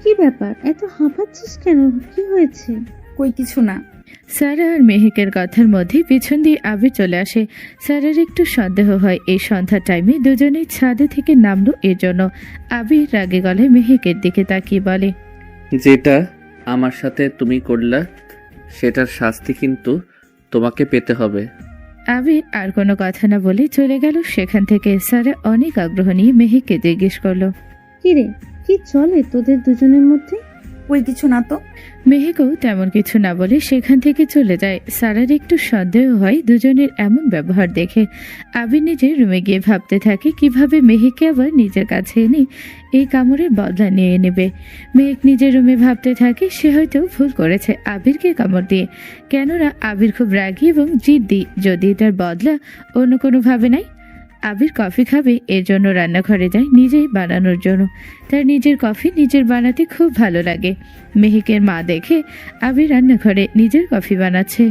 কি ব্যাপার, এত হাঁপাচ্ছিস কেন? কি হয়েছে? কই কিছু না। সারা আর মেহেকের কথার মধ্যে পিছন দিয়ে আবির চলে আসে। সারার একটু সন্দেহ হয় এই সন্ধ্যার টাইমে দুজনেই ছাদে থেকে নামলো, এর জন্য আবির রাগে গলায় মেহেকের দিকে তাকিয়ে বলে, যেটা আমার সাথে তুমি করলা সেটার শাস্তি কিন্তু তোমাকে পেতে হবে। আবির আর কোনো কথা না বলে চলে গেল সেখান থেকে। সারা অনেক আগ্রহ নিয়ে মেহেককে জিজ্ঞেস করলো, কি রে, কি চলে তোদের দুজনের মধ্যে? কই কিছু না তো। মেহেকও তেমন কিছু না বলে সেখান থেকে চলে যায়। সারার একটু সন্দেহ হয় দুজনের এমন ব্যবহার দেখে। আবির নিজের রুমে গিয়ে ভাবতে থাকে কিভাবে মেহেককে আবার নিজের কাছে এনে এই কামড়ের বদলা নিয়ে নেবে। মেহেক নিজের রুমে ভাবতে থাকে সে হয়তো ভুল করেছে আবিরকে কামড় দিয়ে, কেননা আবির খুব রাগী এবং জিদ্দি। যদি এটার বদলা অন্য কোনোভাবে নাই। আবির কফি খাবে, এর জন্য রান্নাঘরে যায় নিজেই বানানোর জন্য। তার নিজের কফি নিজের বানাতে খুব ভালো লাগে। মেহেকের মা দেখে আবির রান্নাঘরে নিজের কফি বানাচ্ছে।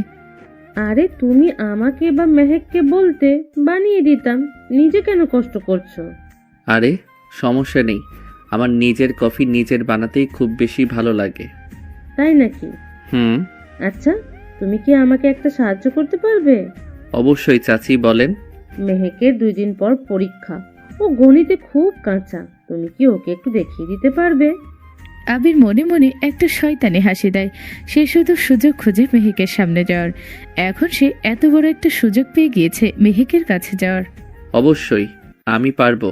আরে তুমি আমাকে বা মেহেককে বলতে, বানিয়ে দিতাম, নিজে কেন কষ্ট করছো? আরে সমস্যা নেই, আমার নিজের কফি নিজের বানাতেই খুব বেশি ভালো লাগে। তাই নাকি? হুম। আচ্ছা, তুমি কি আমাকে একটা সাহায্য করতে পারবে? অবশ্যই চাচি, বলেন। মেহেকের 2 দিন পর পরীক্ষা, ও গণিতে খুব কাঁচা, তুমি কি ওকে একটু দেখিয়ে দিতে পারবে? আবির মনে মনে একটা শয়তানি হাসি দেয়। সে শুধু সুযোগ খুঁজে মেহেকের সামনে যাওয়ার। এখন সে এত বড় একটা সুযোগ পেয়ে গিয়েছে মেহেকের কাছে যাওয়ার। অবশ্যই আমি পারবো।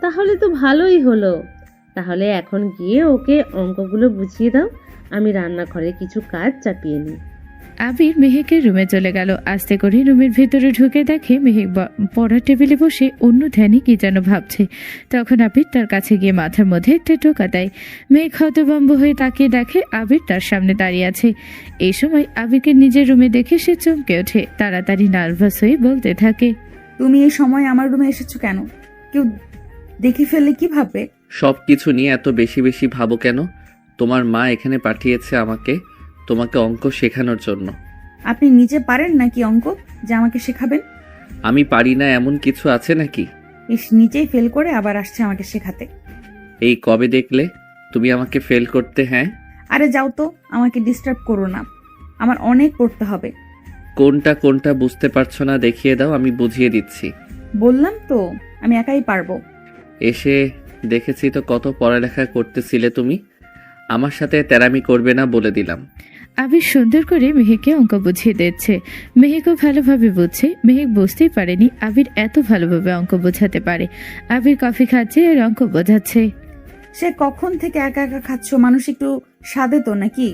তাহলে তো ভালোই হলো। তাহলে এখন গিয়ে ওকে অঙ্কগুলো বুঝিয়ে দাও, আমি রান্নাঘরে কিছু কাজ চাপিয়ে নিই। আবির মেহেকের রুমে চলে গেল। আস্তে করে রুমের ভেতরে ঢুকে দেখে মেহেক পড়ার টেবিলে বসে অন্য ধ্যানে কি যেন ভাবছে। তখন আবির তার কাছে গিয়ে মাথার মধ্যে একটা টোকা দেয়। মেহেক হতভম্ব হয়ে তাকিয়ে দেখে আবির তার সামনে দাঁড়িয়ে আছে। এই সময় আবিরকে নিজের রুমে দেখে সে চমকে ওঠে। তাড়াতাড়ি নার্ভাস হয়ে বলতে থাকে, তুমি এই সময় আমার রুমে এসেছো কেন? কেউ দেখে ফেললে কি ভাববে? সব কিছু নিয়ে এত বেশি বেশি ভাবো কেন? তোমার মা এখানে পাঠিয়েছে আমাকে তোমাকে অঙ্ক শেখানোর জন্য। আপনি নিজে পারেন নাকি অঙ্ক যে আমাকে শেখাবেন? আমি পারি না এমন কিছু আছে নাকি? নিজেই ফেল করে আবার আসছে আমাকে শেখাতে। এই কবে দেখলে তুমি আমাকে ফেল করতে? হ্যাঁ। আরে যাও তো, আমাকে ডিস্টার্ব করো না, আমার অনেক পড়তে হবে। কোনটা কোনটা বুঝতে পারছো না দেখিয়ে দাও, আমি বুঝিয়ে দিচ্ছি। বললাম তো আমি একাই পারবো। এসে দেখেছি তো কত পড়ালেখা করতেছিলে তুমি। আমার সাথে তেরামি করবে না বলে দিলাম। আবির সুন্দর করে মেহেককে অঙ্ক বুঝিয়ে দিচ্ছে। মেহেকও ভালোভাবে বুঝছে। মেহেক বুঝতেই পারেনি আবির এত ভালোভাবে অঙ্ক বোঝাতে পারে। আবির কফি খাচ্ছে আর অঙ্ক বোঝাচ্ছে। সে কখন থেকে একা একা খাচ্ছ? মানুষ একটু স্বাদে তো নাকি?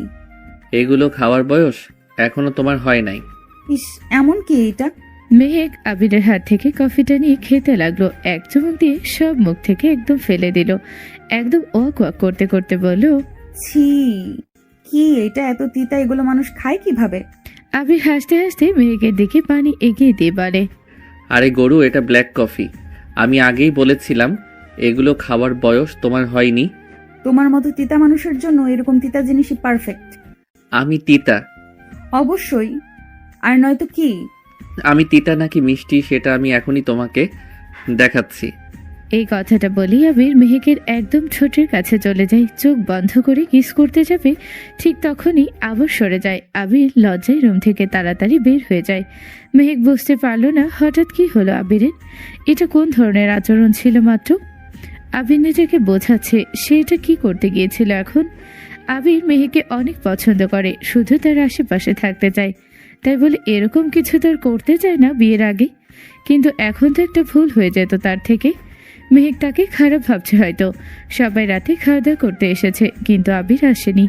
এগুলো খাওয়ার বয়স এখনো তোমার হয় নাই। ইস, এমন কি এটা? মেহেক আবিরের হাত থেকে কফিটা নিয়ে খেতে লাগলো। এক চুমুক দিয়ে সব মুখ থেকে একদম ফেলে দিল। একদম ওয়াক ওয়াক করতে করতে বলল, ছি, কি এটা এত তিতা? এগুলো মানুষ খায় কিভাবে? আবির হাসতে হাসতে মেহেকের দিকে পানি এগিয়ে দিয়ে বলে, আরে গরু, এটা ব্ল্যাক কফি। আমি আগেই বলেছিলাম এগুলো খাওয়ার বয়স তোমার হয়নি। তোমার মতো তিতা মানুষের জন্য এরকম তিতা জিনিসই পারফেক্ট। আমি তিতা? অবশ্যই, আর নয়তো কি? আমি তিতা নাকি মিষ্টি সেটা আমি এখনই তোমাকে দেখাচ্ছি। এই কথাটা বলেই আবির মেহেকের একদম ঠোঁটের কাছে চলে যায়। চোখ বন্ধ করে কিস করতে যাবে, ঠিক তখনই আবার সরে যায়। আবির লজ্জায় রুম থেকে তাড়াতাড়ি বের হয়ে যায়। মেহেক বুঝতে পারল না হঠাৎ কি হলো আবিরের। এটা কোন ধরনের আচরণ ছিল মাত্র? আবির নিজেকে বোঝাচ্ছে সে এটা কি করতে গিয়েছিল এখন। আবির মেহেকে অনেক পছন্দ করে, শুধু তার আশেপাশে থাকতে চায়। তাই বলে এরকম কিছু তার করতে চায় না বিয়ের আগে। কিন্তু এখন তো একটা ভুল হয়ে যেত তার থেকে। মেহেক তাকে খারাপ ভাবছে হয়তো। সবাই রাতে খাওয়া দাওয়া করতে এসেছে, কিন্তু আবির আসেনি।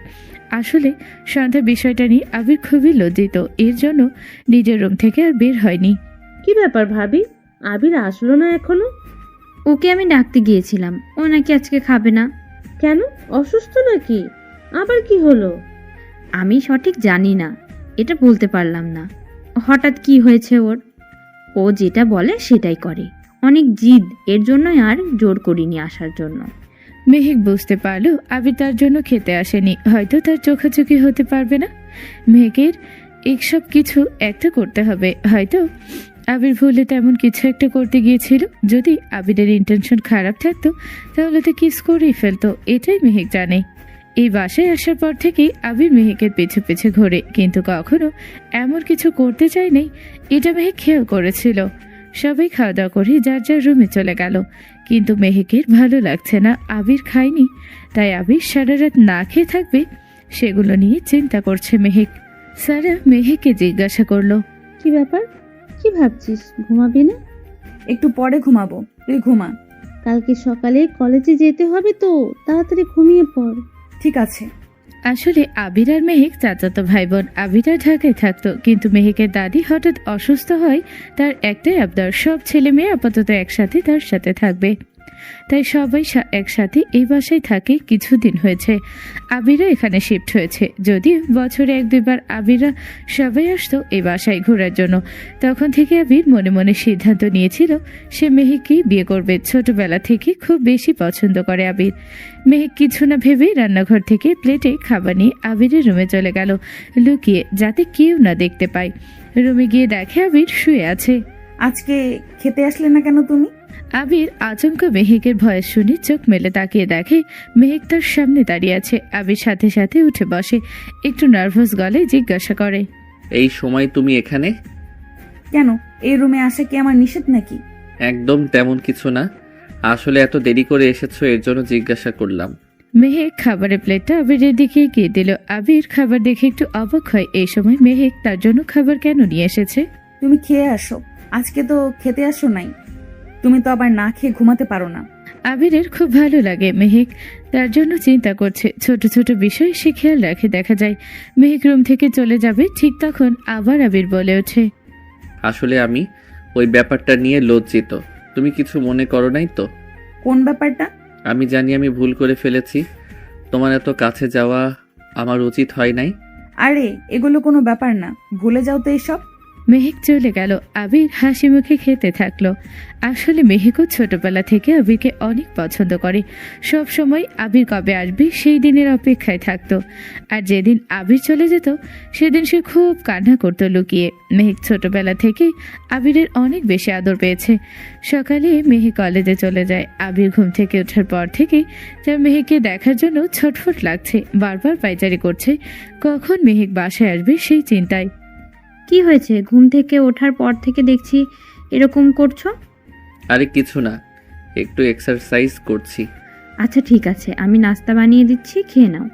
আসলে সন্ধ্যা বিষয়টা নিয়ে আবির খুবই লজ্জিত, এর জন্য নিজের রুম থেকে আর বের হয়নি। কি ব্যাপার ভাবি, আবির আসলো না এখনো? ওকে আমি ডাকতে গিয়েছিলাম, ও নাকি আজকে খাবে না। কেন, অসুস্থ নাকি? আবার কি হলো? আমি সঠিক জানি না, এটা বলতে পারলাম না। হঠাৎ কি হয়েছে ওর, ও যেটা বলে সেটাই করে। অনেক জিদ, এর জন্যই আর জোর করিনি আসার জন্য। মেহেক বুঝতে পারল আবির তার জন্য খেতে আসেনি, হয়তো তার চোখাচোখি হতে পারবে না। মেহেকের এইসব কিছু একটা করতে হবে। হয়তো আবির ভুলে তেমন কিছু একটা করতে গিয়েছিল। যদি আবিরের ইন্টেনশন খারাপ থাকতো তাহলে তো কিস করেই ফেলতো, এটাই মেহেক জানে। এই বাসায় আসার পর থেকেই আবির মেহেকের পিছু পিছু ঘোরে, কিন্তু কখনো এমন কিছু করতে চায়নি এটা মেহেক খেয়াল করেছিল। সবাই খাওয়া দাওয়া করে যার যার রুমে চলে গেল, কিন্তু মেহেকের ভালো লাগছে না। আবির খায়নি, তাই আবির সারা রাত না খেয়ে থাকবে সেগুলো নিয়ে চিন্তা করছে মেহেক। সারা মেহেককে জিজ্ঞাসা করলো, কি ব্যাপার, কি ভাবছিস, ঘুমাবি না? একটু পরে ঘুমাবো, তুই ঘুমা। কালকে সকালে কলেজে যেতে হবে তো, তাড়াতাড়ি ঘুমিয়ে পড়। ঠিক আছে। আসলে আবির আর মেহেক চাচাতো ভাই বোন। আবিরা ঢাকায় থাকতো, কিন্তু মেহেকের দাদি হঠাৎ অসুস্থ হয়। তার একটাই আবদার, সব ছেলে মেয়ে আপাতত একসাথে তার সাথে থাকবে। তাই সবাই একসাথে এই বাসায় থাকে। কিছুদিন হয়েছে আবিরা এখানে শিফট হয়েছে, যদিও বছরে 1-2 বার আবিরা সবাই আসতো এই বাসায় ঘোরার জন্য। তখন থেকে আবির মনে মনে সিদ্ধান্ত নিয়েছিল সে মেহেককেই বিয়ে করবে। ছোটবেলা থেকে খুব বেশি পছন্দ করে আবির। মেহেক কিছু না ভেবেই রান্নাঘর থেকে প্লেটে খাবার নিয়ে আবিরের রুমে চলে গেল, লুকিয়ে, যাতে কেউ না দেখতে পায়। রুমে গিয়ে দেখে আবির শুয়ে আছে। আজকে খেতে আসলে না কেন তুমি? আবির আচমকা মেহেকের ভয়েস শুনে চোখ মেলে তাকিয়ে দেখে মেহেক তার সামনে দাঁড়িয়ে আছে। আবির সাথে সাথে উঠে বসে, একটু নার্ভাস গলায় জিজ্ঞাসা করে, এই সময় তুমি এখানে? কেন, এই রুমে আসা কি আমার নিষেধ নাকি? একদম তেমন কিছু না, আসলে এত দেরি করে এসেছো এর জন্য জিজ্ঞাসা করলাম। মেহেক খাবারের প্লেটটা আবিরের দিকে এগিয়ে দিল। আবির খাবার দেখে একটু অবাক হয়, এই সময় মেহেক তার জন্য খাবার কেন নিয়ে এসেছে। তুমি খেয়ে আসো, আজকে তো খেতে আসো নাই। তুমি তো আবার না খেয়ে ঘুমাতে পারো না। আবিরের খুব ভালো লাগে মেহেক তার জন্য চিন্তা করছে। ছোট ছোট বিষয় সে খেয়াল রাখে। দেখা যায় মেহেক রুম থেকে চলে যাবে, ঠিক তখন আবার আবির বলে ওঠে, আসলে আমি ওই ব্যাপারটা নিয়ে লজ্জিত। তুমি কিছু মনে করো নাই তো? কোন ব্যাপারটা? আমি জানি আমি ভুল করে ফেলেছি, তোমার এত কাছে যাওয়া আমার উচিত হয় নাই। আরে এগুলো কোনো ব্যাপার না, ভুলে যাও তো এসব। মেহেক চলে গেল। আবির হাসি মুখে খেতে থাকলো। আসলে মেহেকও ছোটবেলা থেকে আবিরকে অনেক পছন্দ করে। সব সময় আবির কবে আসবে সেই দিনের অপেক্ষায় থাকতো। আর যেদিন আবির চলে যেত সেদিন সে খুব কান্না করতো লুকিয়ে। মেহেক ছোটবেলা থেকে আবিরের অনেক বেশি আদর পেয়েছে। সকালে মেহেক কলেজে চলে যায়। আবির ঘুম থেকে ওঠার পর থেকে তার মেহেককে দেখার জন্য ছটফট লাগছে, বারবার পায়চারি করছে। কখন মেহেক বাসায় আসবে সেই চিন্তায়। কি হয়েছে, ঘুম থেকে ওঠার পর থেকে দেখছি এরকম করছো? আরে কিছু না, একটু এক্সারসাইজ করছি। আচ্ছা ঠিক আছে, আমি নাস্তা বানিয়ে দিচ্ছি, খেয়ে নাও।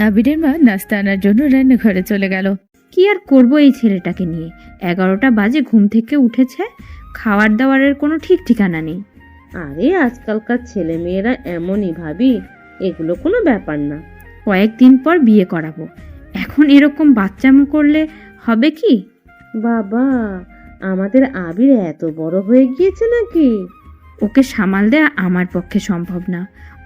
আবিরের মা নাস্তা আনার জন্য রান্নাঘরে চলে গেল। কি আর করবো এই ছেলেটাকে নিয়ে, 11টা বাজে ঘুম থেকে উঠেছে, খাবার দাবারের কোনো ঠিক ঠিকানা নেই। আরে আজকালকার ছেলে মেয়েরা এমনই ভাবি, এগুলো কোনো ব্যাপার না। কয়েকদিন পর বিয়ে করাবো, এখন এরকম বাচ্চামো করলে হবে কি? বাবা, আমাদের আবির এত বড় হয়ে গিয়েছে নাকি? ওকে সামাল দেয়া আমার পক্ষে সম্ভব না,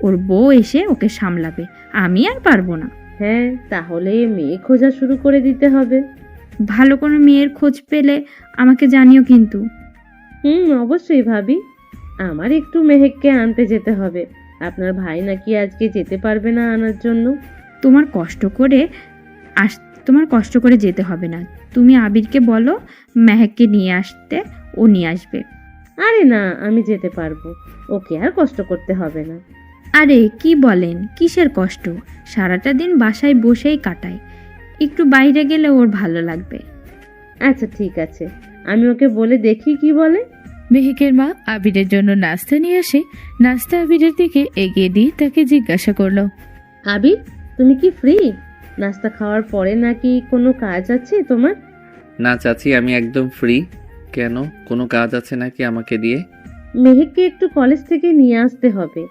ওর বউ এসে ওকে সামলাবে, আমি আর পারবো না। হ্যাঁ, তাহলে মেয়ে খোঁজা শুরু করে দিতে হবে। ভালো কোনো মেয়ের খোঁজ পেলে আমাকে জানিও কিন্তু। অবশ্যই ভাবি, আমার একটু মেহেককে আনতে যেতে হবে। আপনার ভাই নাকি আজকে যেতে পারবে না আনার জন্য। তোমার কষ্ট করে যেতে হবে না, তুমি আবিরকে বলো মেহেককে নিয়ে আসতে, ও নিয়ে আসবে। আরে না, আমি যেতে পারবো, ওকে আর কষ্ট করতে হবে না। আরে কি বলেন, কিসের কষ্ট, সারাটা দিন বাসায় বসেই কাটায়, একটু বাইরে গেলে ওর ভালো লাগবে। আচ্ছা ঠিক আছে, আমি ওকে বলে দেখি কি বলে। মেহেকের মা আবিরের জন্য নাস্তা নিয়ে আসে। নাস্তা আবিরের দিকে এগিয়ে দিয়ে তাকে জিজ্ঞাসা করলো, আবির, তুমি কি ফ্রি? নাস্তা খাওয়ার পরে নাকি কোনো কাজ আছে তোমার? না চাচি, আমি একদম ফ্রি। কেন, কোনো কাজ আছে নাকি আমাকে দিয়ে? মেহেককে একটু কলেজ থেকে নিয়ে আসতে হবে,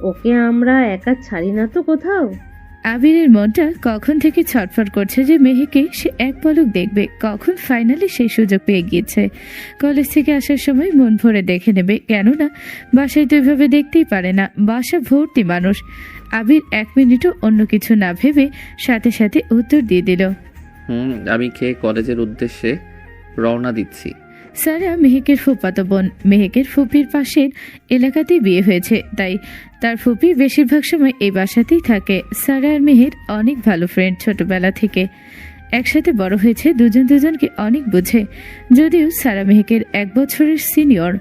ওকে আমরা একা ছাড়ি না তো কোথাও। আবিরের মনটা কখন থেকে ছটফট করছে যে মেহেকে সে এক পলক দেখবে, কখন ফাইনালি সেই সুযোগ পেয়ে গিয়েছে। কলেজ থেকে আসার সময় মন ভরে দেখে নেবে, কেননা বাসায় তো এভাবে দেখতেই পারে না, বাসা ভর্তি মানুষ। আবির 1 মিনিটও অন্য কিছু না ভেবে সাথে সাথে উত্তর দিয়ে দিল, আমি খেয়ে কলেজের উদ্দেশ্যে রওনা দিচ্ছি। সারা মেহেকের ফুফাতো বোন। মেহেকের ফুপির পাশের এলাকাতেই বিয়ে হয়েছে, তাই তার ফুপি বেশিরভাগ সময় এই বাসাতেই থাকে। সারা আর মেহের অনেক ভালো ফ্রেন্ড, ছোটবেলা থেকে একসাথে বড় হয়েছে, দুজন দুজনকে অনেক বোঝে। যদিও সারা মেহেকের 1 বছরের সিনিয়র।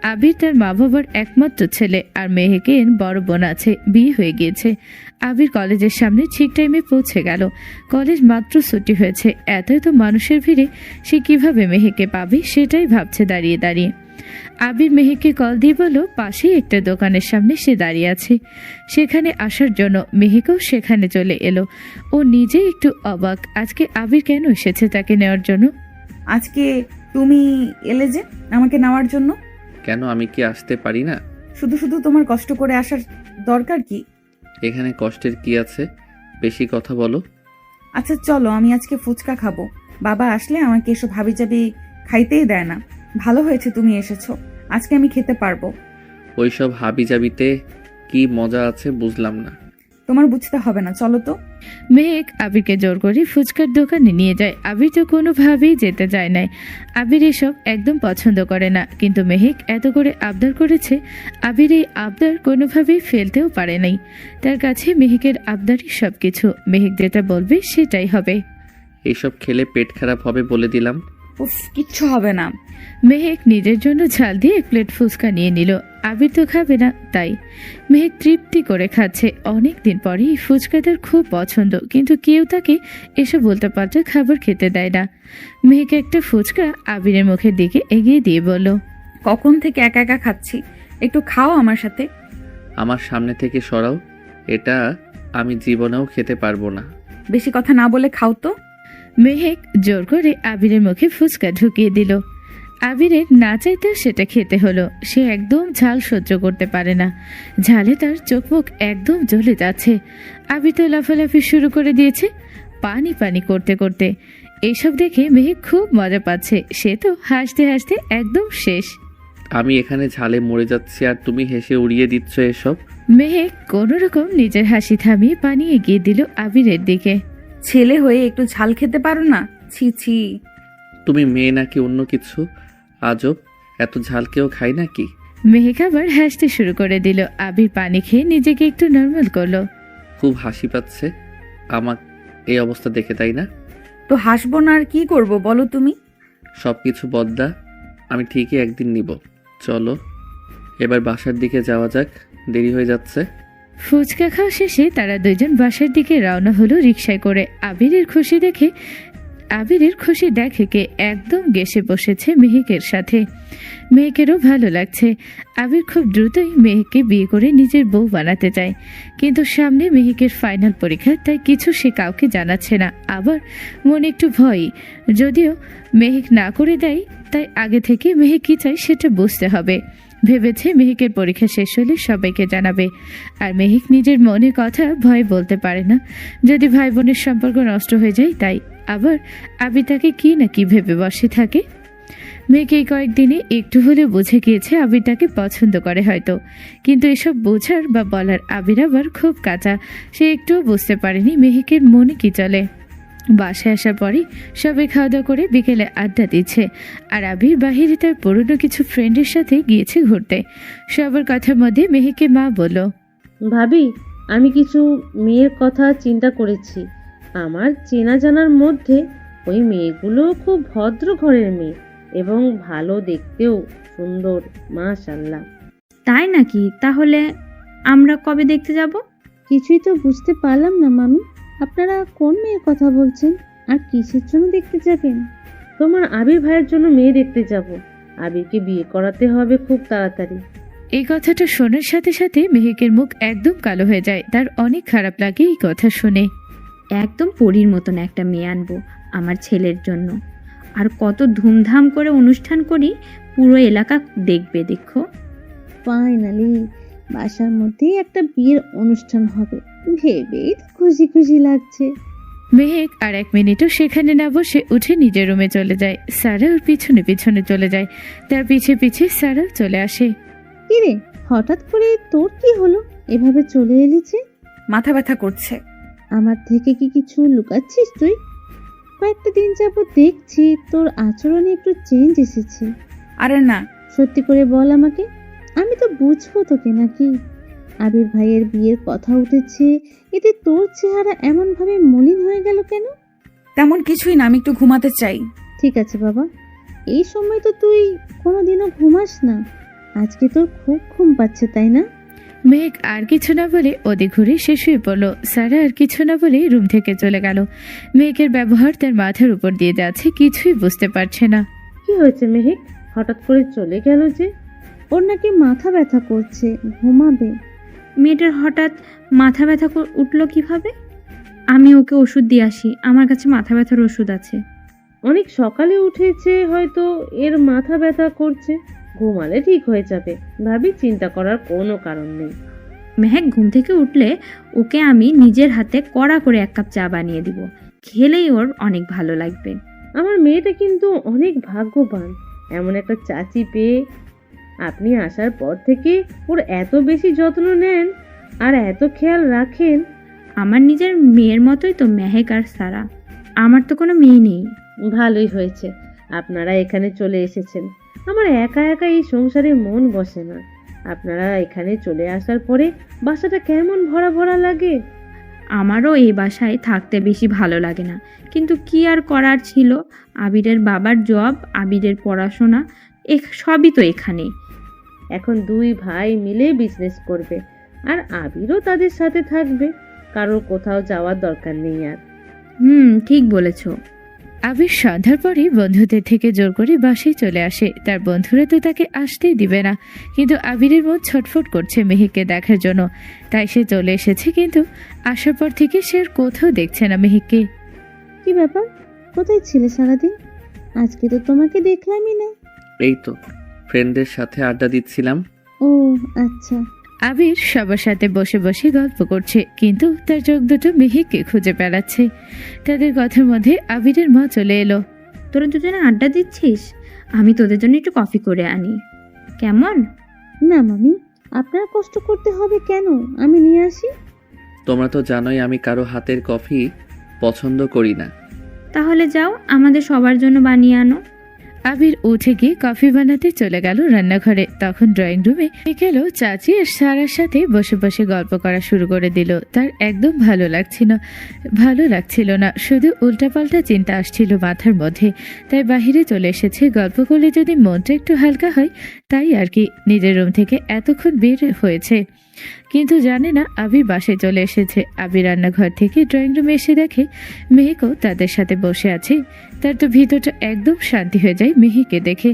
আবির তার মা বাবার একমাত্র ছেলে, আর মেহেকের বড় বোন আছে, বিয়ে হয়ে গিয়েছে। আবির কলেজের সামনে ঠিক টাইমে পৌঁছে গেল। কলেজ মাত্র ছুটি হয়েছে, এত মানুষের ভিড়ে সে কিভাবে মেহেকে পাবে সেটাই ভাবছে দাঁড়িয়ে দাঁড়িয়ে। আবির মেহেককে কল দিয়ে বলল পাশেই একটা দোকানের সামনে সে দাঁড়িয়ে আছে। সেখানে আসার জন্য মেহেকও সেখানে চলে এলো। ও নিজে একটু অবাক, আজকে আবির কেন এসেছে তাকে নেওয়ার জন্য। আজকে তুমি এলে যে আমাকে নেওয়ার জন্য? কেন, আমি কি আসতে পারি না? শুধু শুধু তোমার কষ্ট করে আসার দরকার কি? এখানে কষ্টের কি আছে? বেশি কথা বলো। আচ্ছা চলো, আমি আজকে ফুচকা খাবো। বাবা আসলে আমাকে এসব হাবিজাবি খাইতেই দেয় না। ভালো হয়েছে তুমি এসেছো, আজকে আমি খেতে পারবো। ওইসব হাবিজাবিতে কি মজা আছে বুঝলাম না। তোমার বুঝতে হবে না, চলো তো। মেহেক আবিরকে জোর করে ফুচকার দোকানে নিয়ে যায়। আবির তো কোনোভাবেই যেতে চায় নাই। আবির এসব একদম পছন্দ করে না, কিন্তু মেহেক এত করে আবদার করেছে, আবির এই আবদার কোনোভাবেই ফেলতেও পারে নাই। তার কাছে মেহেকের আবদারই সব কিছু। মেহেক যেটা বলবে সেটাই হবে। এইসব খেলে পেট খারাপ হবে বলে দিলাম। উফ, কিচ্ছু হবে না। মেহেক নিজের জন্য ঝাল দিয়ে এক প্লেট ফুচকা নিয়ে নিল। আবির তো খাবে না, তাই মেহেক তৃপ্তি করে খাচ্ছে। অনেক দিন পরেই ফুচকা তার খুব পছন্দ, কিন্তু কেউ তাকে এসব বলতে পারছে খাবার খেতে দেয় না। মেহেক একটা ফুচকা আবিরের মুখের দিকে এগিয়ে দিয়ে বলল, কখন থেকে একা একা খাচ্ছি, একটু খাও আমার সাথে। আমার সামনে থেকে সরাও, এটা আমি জীবনেও খেতে পারবো না। বেশি কথা না বলে খাও তো। মেহেক জোর করে আবিরের মুখে ফুচকা ঢুকিয়ে দিল। আবিরের না চাইতেও সেটা খেতে হলো। সে একদম ঝাল সহ্য করতে পারে না। ঝালে তার চোখ মুখ একদম জ্বলে যাচ্ছে। আবির তো লাফালাফি শুরু করে দিয়েছে পানি পানি করতে করতে। এইসব দেখে মেহেক খুব মজা পাচ্ছে। সে তো হাসতে হাসতে একদম শেষ। আমি এখানে ঝালে মরে যাচ্ছি আর তুমি হেসে উড়িয়ে দিচ্ছ এসব। মেহেক কোনো রকম নিজের হাসি থামিয়ে পানি এগিয়ে দিল আবিরের দিকে। ছেলে হয়ে একটু ঝাল খেতে পারো না? ছি ছি। তুমি মেয়ে নাকি অন্য কিছু? আজব, এত ঝাল কেউ খায় নাকি? মেহেক আবার হাসতে শুরু করে দিল। আবির পানি খেয়ে নিজেকে একটু নর্মাল করলো। খুব হাসি পাচ্ছে আমার এই অবস্থা দেখে, তাই না? তো হাসবো না আর কি করব বলো তুমি? সব কিছু বদলা আমি ঠিকই একদিন নিব। চলো এবার বাসার দিকে যাওয়া যাক, দেরি হয়ে যাচ্ছে। ফুচকা খাওয়া শেষে তারা দুইজন বাসার দিকে রওনা হলো রিকশায় করে। আবিরের খুশি দেখে কে একদম গেসে বসেছে মেহেকের সাথে। মেহেকেরও ভালো লাগছে। আবির খুব দ্রুতই মেহেককে বিয়ে করে নিজের বউ বানাতে চায়, কিন্তু সামনে মেহেকের ফাইনাল পরীক্ষা, তাই কিছু সে কাউকে জানাচ্ছে না। আবার মনে একটু ভয়, যদিও মেহেক না করে দেয়, তাই আগে থেকে মেহেক কি চায় সেটা বুঝতে হবে। ভেবেছে মেহেকের পরীক্ষা শেষ হলে সবাইকে জানাবে। আর মেহেক নিজের মনের কথা ভয় বলতে পারে না, যদি ভাই বোনের সম্পর্ক নষ্ট হয়ে যায় তাই। আবার আবির তাকে কি না কি ভেবে বসে থাকে। মেয়েকে এই কয়েকদিনে একটু হলেও বুঝে গিয়েছে আবির তাকে পছন্দ করে হয়তো, কিন্তু এসব বোঝার বা বলার আবির আবার খুব কাঁচা। সে একটুও বুঝতে পারেনি মেহেকের মনে কি চলে। বাসায় আসার পরই সবাই খাওয়া দাওয়া করে বিকেলে আড্ডা দিচ্ছে, আর আবির বাহিরে তার পুরনো কিছু ফ্রেন্ডের সাথে গিয়েছে ঘুরতে। সবার কথার মধ্যে মেহেকে মা বলল, ভাবি, আমি কিছু মেয়ের কথা চিন্তা করেছি। আমার চেনা জানার মধ্যে ওই মেয়েগুলো খুব ভদ্র ঘরের মেয়ে এবং ভালো দেখতেও সুন্দর, মাশাআল্লাহ। তাই নাকি? তাহলে আমরা কবে দেখতে যাব? কিছুই তো বুঝতে পারলাম না মামি, আপনারা কোন মেয়ের কথা বলছেন আর কিসের জন্য দেখতে যাবেন? তোমার আবির ভাইয়ের জন্য মেয়ে দেখতে যাব। আবিরকে বিয়ে করাতে হবে খুব তাড়াতাড়ি। এই কথাটা শোনার সাথে সাথে মেহেকের মুখ একদম কালো হয়ে যায়। তার অনেক খারাপ লাগে এই কথা শুনে। একদম পরীর মতন একটা মেয়ে আনবো আমার ছেলের জন্য, আর কত ধুমধাম করে অনুষ্ঠান করি, পুরো এলাকা দেখবে। দেখো, ফাইনালি বাসার মধ্যেই একটা বিয়ের অনুষ্ঠান হবে, ভেবেই তো খুশি খুশি লাগছে। মেহেক আর এক মিনিটও সেখানে না বসে উঠে নিজের রুমে চলে যায়। সারা ওর পিছনে পিছনে চলে যায়। তার পিছে পিছে সারাও চলে আসে। কিরে, হঠাৎ করে তোর কি হলো? এভাবে চলে এলি যে? মাথা ব্যথা করছে। আমার থেকে কি কিছু লুকাচ্ছিস তুই? কয়েকটা দিন যাবত দেখছি তোর আচরণে একটু চেঞ্জ এসেছে। আরে না। সত্যি করে বল আমাকে, আমি তো বুঝবো তোকে নাকি। আবির ভাইয়ের বিয়ের কথা উঠেছে, এতে তোর চেহারা এমন ভাবে মলিন হয়ে গেল কেন? তেমন কিছুই না, আমি একটু ঘুমাতে চাই। ঠিক আছে বাবা, এই সময় তো তুই কোনোদিনও ঘুমাস না। আজকে তোর খুব ঘুম পাচ্ছে তাই না? মেঘ আর কিছু না বলে ওদিক ঘুরে সে শুয়ে পড়ল। সারা আর কিছু না বলে রুম থেকে চলে গেল। মেঘের ব্যবহার তার মাথার উপর দিয়ে যাচ্ছে, কিছুই বুঝতে পারছে না। কি হয়েছে মেহেক, হঠাৎ করে চলে গেল যে? ওর নাকি মাথা ব্যথা করছে, ঘুমাবে। মেয়েটার হঠাৎ মাথা ব্যথা উঠলো কিভাবে? আমি ওকে ওষুধ দিয়ে আসি, আমার কাছে মাথা ব্যথার ওষুধ আছে। অনেক সকালে উঠেছে, হয়তো এর মাথা ব্যথা করছে। ঘুমালে ঠিক হয়ে যাবে, ভাবি, চিন্তা করার কোনো কারণ নেই। মেহেক ঘুম থেকে উঠলে ওকে আমি নিজের হাতে কড়া করে 1 কাপ চা বানিয়ে দিব, খেলেই ওর অনেক ভালো লাগবে। আমার মেয়েটা কিন্তু অনেক ভাগ্যবান, এমন একটা চাচি পেয়ে। আপনি আসার পর থেকে ওর এত বেশি যত্ন নেন আর এত খেয়াল রাখেন। আমার নিজের মেয়ের মতোই তো মেহেক আর সারা, আমার তো কোনো মেয়ে নেই। ভালোই হয়েছে আপনারা এখানে চলে এসেছেন। আমার একা একা এই সংসারে মন বসে না। আপনারা এখানে চলে আসার পরে বাসাটা কেমন ভরা ভরা লাগে। আমারও এই বাসায় থাকতে বেশি ভালো লাগে না, কিন্তু কি আর করার ছিল। আবিরের বাবার জব, আবিরের পড়াশোনা, সবই তো এখানে। এখন 2 ভাই মিলে বিজনেস করবে, আর আবিরও তাদের সাথে থাকবে। কারোর কোথাও যাওয়ার দরকার নেই আর। ঠিক বলেছো। আবির সন্ধ্যার পরে বন্ধুদের থেকে জোর করে বাসায় চলে আসে। তার বন্ধুরা তো তাকে আসতেই দিবে না, কিন্তু আবিরের মন ছটফট করছে মেহেককে দেখার জন্য। তাই সে চলে এসেছে, কিন্তু আসার পর থেকে সে আর কোথাও দেখছে না মেহেককে। কি ব্যাপার, কোথায় ছিলে সারাদিন? আজকে তো তোমাকে দেখলামই না। এই তো ফ্রেন্ডদের সাথে আড্ডা দিচ্ছিলাম। ও আচ্ছা। আবির সবার সাথে বসে বসে গল্প করছে, কিন্তু তার চোখ দুটো মেহেককে খুঁজে বেড়াচ্ছে। তাদের কথার মধ্যে আবিরের মা চলে এলো। তোরা দুজনে আড্ডা দিচ্ছিস, আমি তোদের জন্য একটু কফি করে আনি, কেমন? না মামি, আপনার কষ্ট করতে হবে কেন, আমি নিয়ে আসি। তোমরা তো জানোই আমি কারো হাতের কফি পছন্দ করি না। তাহলে যাও, আমাদের সবার জন্য বানিয়ে আনো। আবির উঠে গিয়ে কফি বানাতে চলে গেল রান্নাঘরে। তখন ড্রয়িং রুমে গেল চাচি আর সারার সাথে বসে বসে গল্প করা শুরু করে দিল। তার একদম ভালো লাগছিল না, শুধু উল্টাপাল্টা চিন্তা আসছিল মাথার মধ্যে। তাই বাহিরে চলে এসেছে, গল্প করলে যদি মনটা একটু হালকা হয় তাই আর কি। নিজের রুম থেকে এতক্ষণ বের হয়েছে, কিন্তু জানে না আবির বাসায় চলে এসেছে। আবির রান্নাঘর থেকে ড্রয়িং রুমে এসে দেখে মেহেকও তাদের সাথে বসে আছে। তার তো ভিতরটা একদম শান্তি হয়ে যায় মেহেককে দেখে,